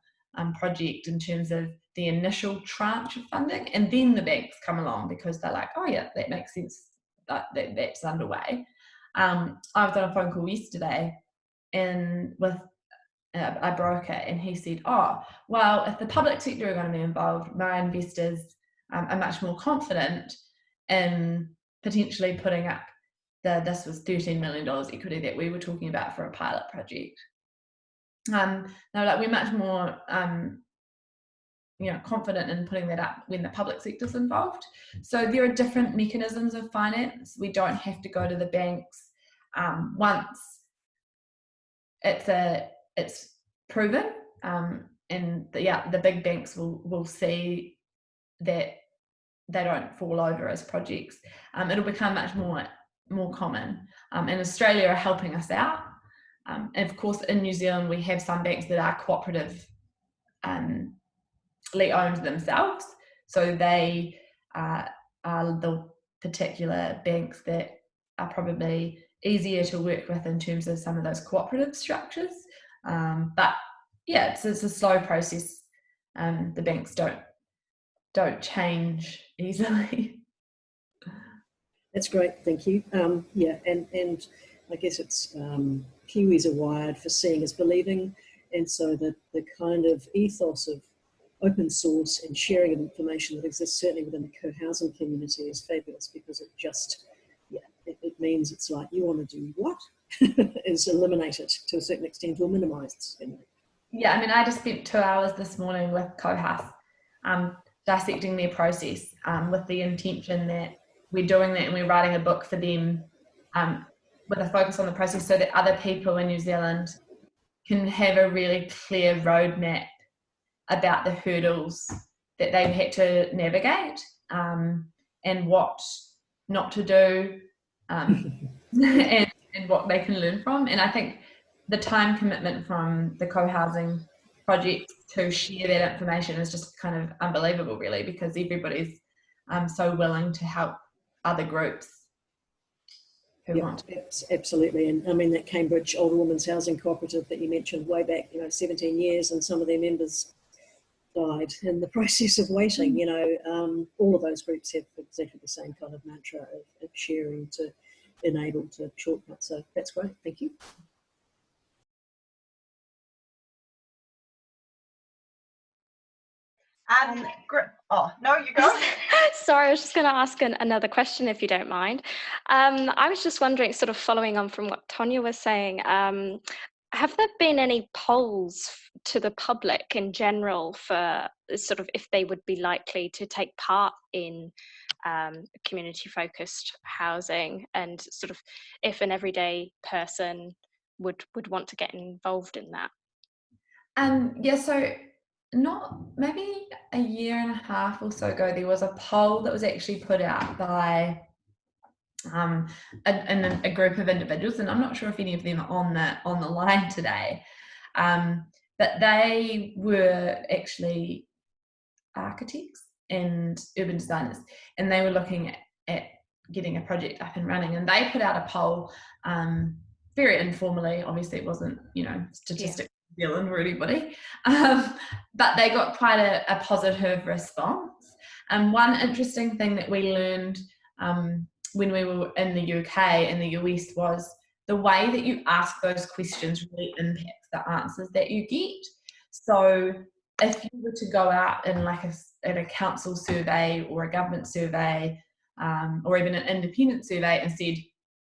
project in terms of the initial tranche of funding, and then the banks come along because they're like, oh yeah, that makes sense, that's underway. I was on a phone call yesterday and with a broker, and he said, oh, well, if the public sector are going to be involved, my investors are much more confident in potentially putting up this was $13 million equity that we were talking about for a pilot project. Now, like, we're much more confident in putting that up when the public sector's involved. So there are different mechanisms of finance. We don't have to go to the banks once it's proven, and the big banks will see that they don't fall over as projects. It'll become much more common, and Australia are helping us out. And of course, in New Zealand, we have some banks that are cooperative, owned themselves, so they are the particular banks that are probably easier to work with in terms of some of those cooperative structures. But yeah, it's a slow process. The banks don't change easily. That's great, thank you. Yeah, and I guess it's Kiwis are wired for seeing is believing, and so the kind of ethos of open source and sharing of information that exists certainly within the co-housing community is fabulous, because it just, it means it's like, you want to do what? Is eliminated to a certain extent or minimised. Yeah, I mean, I just spent 2 hours this morning with Cohouse, dissecting their process, with the intention that we're doing that and we're writing a book for them, with a focus on the process so that other people in New Zealand can have a really clear roadmap about the hurdles that they've had to navigate, and what not to do, and what they can learn from. And I think the time commitment from the co-housing project to share that information is just kind of unbelievable, really, because everybody's so willing to help other groups who want to. Absolutely. And I mean, that Cambridge Older Women's Housing Cooperative that you mentioned way back, 17 years, and some of their members died in the process of waiting. All of those groups have exactly the same kind of mantra of sharing to enable to shortcut. So that's great. Thank you. Oh, no, you go. Sorry, I was just going to ask another question, if you don't mind. I was just wondering, sort of following on from what Tonya was saying, have there been any polls to the public in general for sort of if they would be likely to take part in community-focused housing, and sort of if an everyday person would want to get involved in that? Yeah, so maybe a year and a half or so ago, there was a poll that was actually put out by a group of individuals, and I'm not sure if any of them are on the line today, but they were actually architects and urban designers, and they were looking at getting a project up and running, and they put out a poll very informally. Obviously it wasn't statistics New Zealand or anybody, but they got quite a positive response. And one interesting thing that we learned when we were in the UK and the US was the way that you ask those questions really impacts the answers that you get. So if you were to go out in in a council survey or a government survey, or even an independent survey, and said,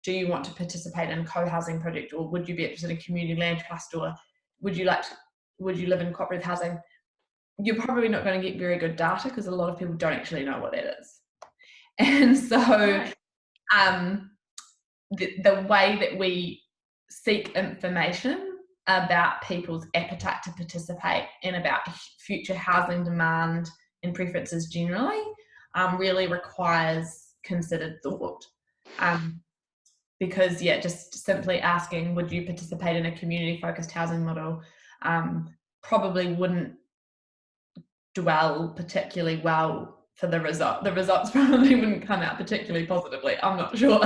do you want to participate in a co-housing project, or would you be interested in community land trust, or would you live in cooperative housing, you're probably not going to get very good data, because a lot of people don't actually know what that is. And so the way that we seek information about people's appetite to participate and about future housing demand and preferences generally really requires considered thought. Because just simply asking, would you participate in a community focused housing model, probably wouldn't dwell particularly well for the result. The results probably wouldn't come out particularly positively. I'm not sure.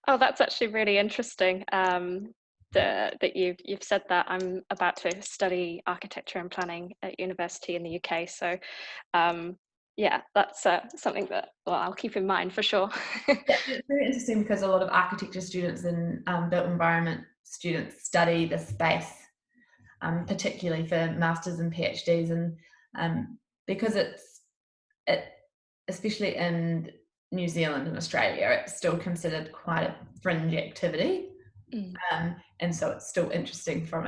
Oh, that's actually really interesting that you've said that. I'm about to study architecture and planning at university in the UK, so yeah, that's something that I'll keep in mind for sure. Yeah, it's very interesting because a lot of architecture students and built environment students study the space, particularly for masters and PhDs, and because it especially in New Zealand and Australia, it's still considered quite a fringe activity, and so it's still interesting from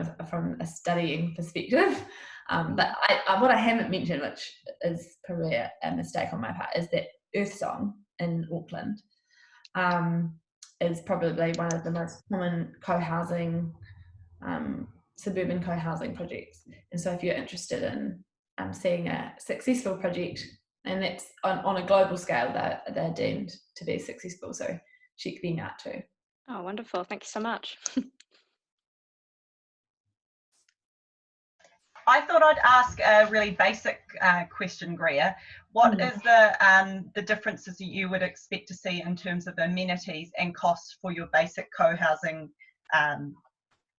a studying perspective. But what I haven't mentioned, which is probably a mistake on my part, is that Earthsong in Auckland is probably one of the most common co-housing, suburban co-housing projects. And so if you're interested in seeing a successful project, and that's on a global scale, they're deemed to be successful, so check them out too. Oh, wonderful. Thank you so much. I thought I'd ask a really basic question, Greer. What is the differences that you would expect to see in terms of amenities and costs for your basic co-housing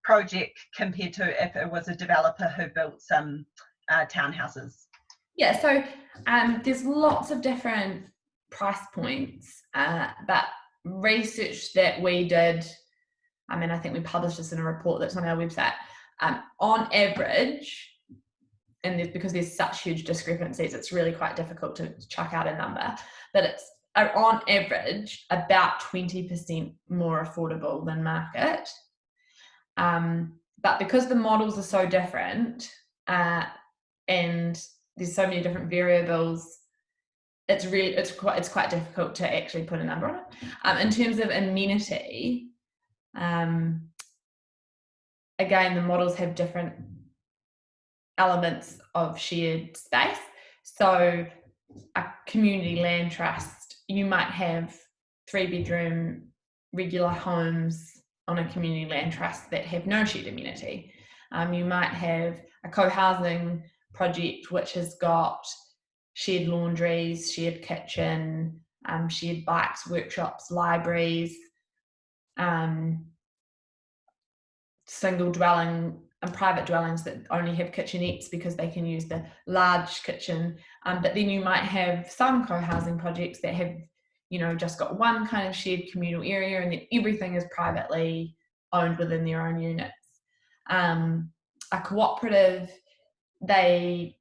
project compared to if it was a developer who built some townhouses? Yeah, so there's lots of different price points, but research that we did, I think we published this in a report that's on our website, on average, and because there's such huge discrepancies, it's really quite difficult to chuck out a number, but it's on average about 20% more affordable than market. But because the models are so different, and there's so many different variables, it's quite difficult to actually put a number on it. In terms of amenity, again, the models have different elements of shared space. So a community land trust, you might have 3-bedroom regular homes on a community land trust that have no shared amenity. You might have a co-housing project which has got shared laundries, shared kitchen, shared bikes, workshops, libraries, single dwelling and private dwellings that only have kitchenettes because they can use the large kitchen. But then you might have some co-housing projects that have, you know, just got one kind of shared communal area, and then everything is privately owned within their own units. A cooperative, they,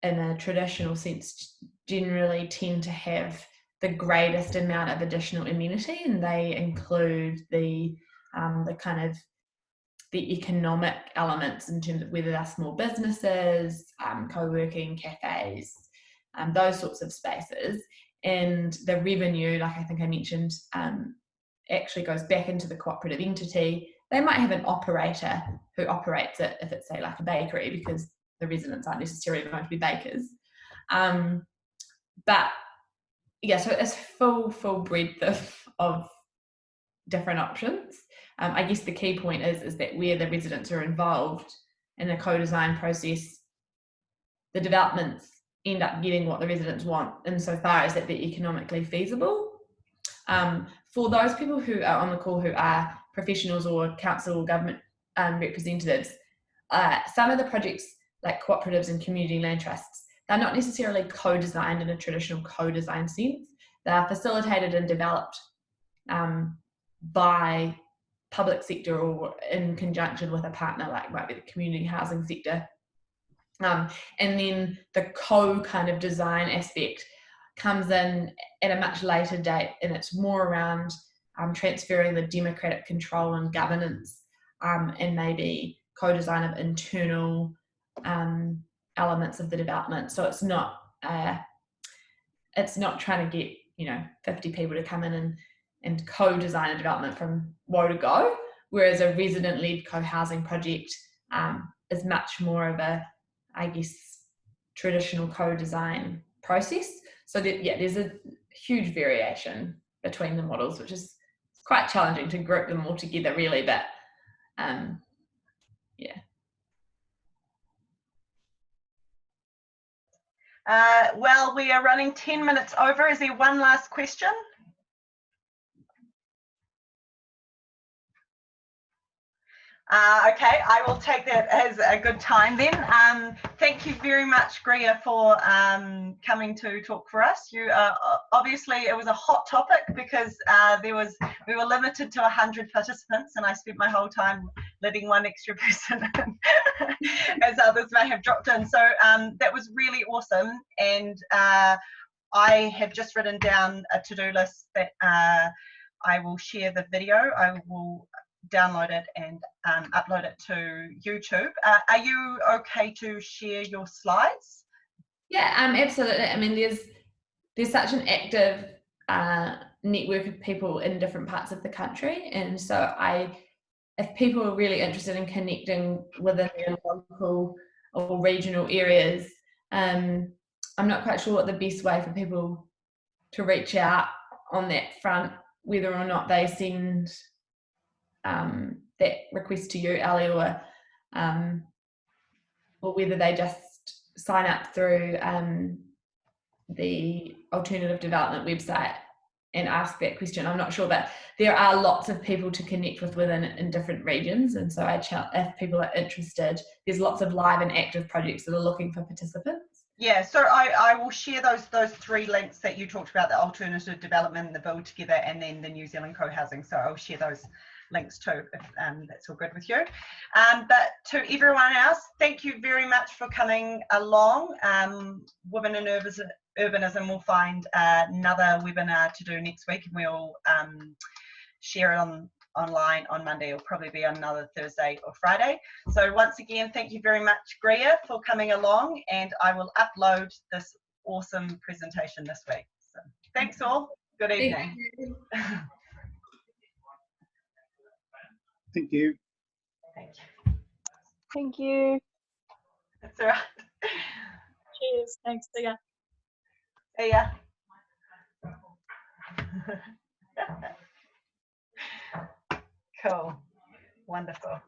in a traditional sense, generally tend to have the greatest amount of additional amenity, and they include the kind of the economic elements in terms of whether they're small businesses, co-working, cafes, those sorts of spaces. And the revenue, like I think I mentioned, actually goes back into the cooperative entity. They might have an operator who operates it if it's, say, like a bakery, because the residents aren't necessarily going to be bakers. But yeah, so it's full breadth of different options. I guess the key point is that where the residents are involved in the co-design process, the developments end up getting what the residents want insofar as that they're economically feasible. For those people who are on the call who are professionals or council or government representatives, some of the projects like cooperatives and community land trusts, they're not necessarily co-designed in a traditional co-design sense. They're facilitated and developed by public sector or in conjunction with a partner, like might be the community housing sector. And then the kind of design aspect comes in at a much later date, and it's more around transferring the democratic control and governance, and maybe co-design of internal elements of the development. So it's not trying to get 50 people to come in and co-design a development from woe to go, whereas a resident-led co-housing project is much more of a, I guess, traditional co-design process. So that, yeah, there's a huge variation between the models, which is quite challenging to group them all together, really, but yeah. Well, we are running 10 minutes over. Is there one last question? Okay, I will take that as a good time then. Thank you very much, Greer, for coming to talk for us. You obviously, it was a hot topic because we were limited to 100 participants, and I spent my whole time letting one extra person in, as others may have dropped in. So that was really awesome, and I have just written down a to-do list that I will share the video. I will download it and upload it to YouTube. Are you okay to share your slides? Yeah, absolutely. I mean, there's such an active network of people in different parts of the country, and so if people are really interested in connecting within their local or regional areas, I'm not quite sure what the best way for people to reach out on that front, whether or not they send that request to you, Ali, or whether they just sign up through the alternative development website and ask that question. I'm not sure, but there are lots of people to connect with in different regions, and so if people are interested, there's lots of live and active projects that are looking for participants. Yeah, so I will share those 3 links that you talked about, the alternative development, the build together, and then the New Zealand co-housing. So I'll share those links too, if that's all good with you. But to everyone else, thank you very much for coming along. Women in Urbanism will find another webinar to do next week, and we'll share it online on Monday. It'll probably be on another Thursday or Friday. So once again, thank you very much, Greer, for coming along, and I will upload this awesome presentation this week. So thanks all. Good evening. Thank you. Thank you. Thank you. That's all right. Cheers. Thanks. See ya. See ya. Cool. Wonderful.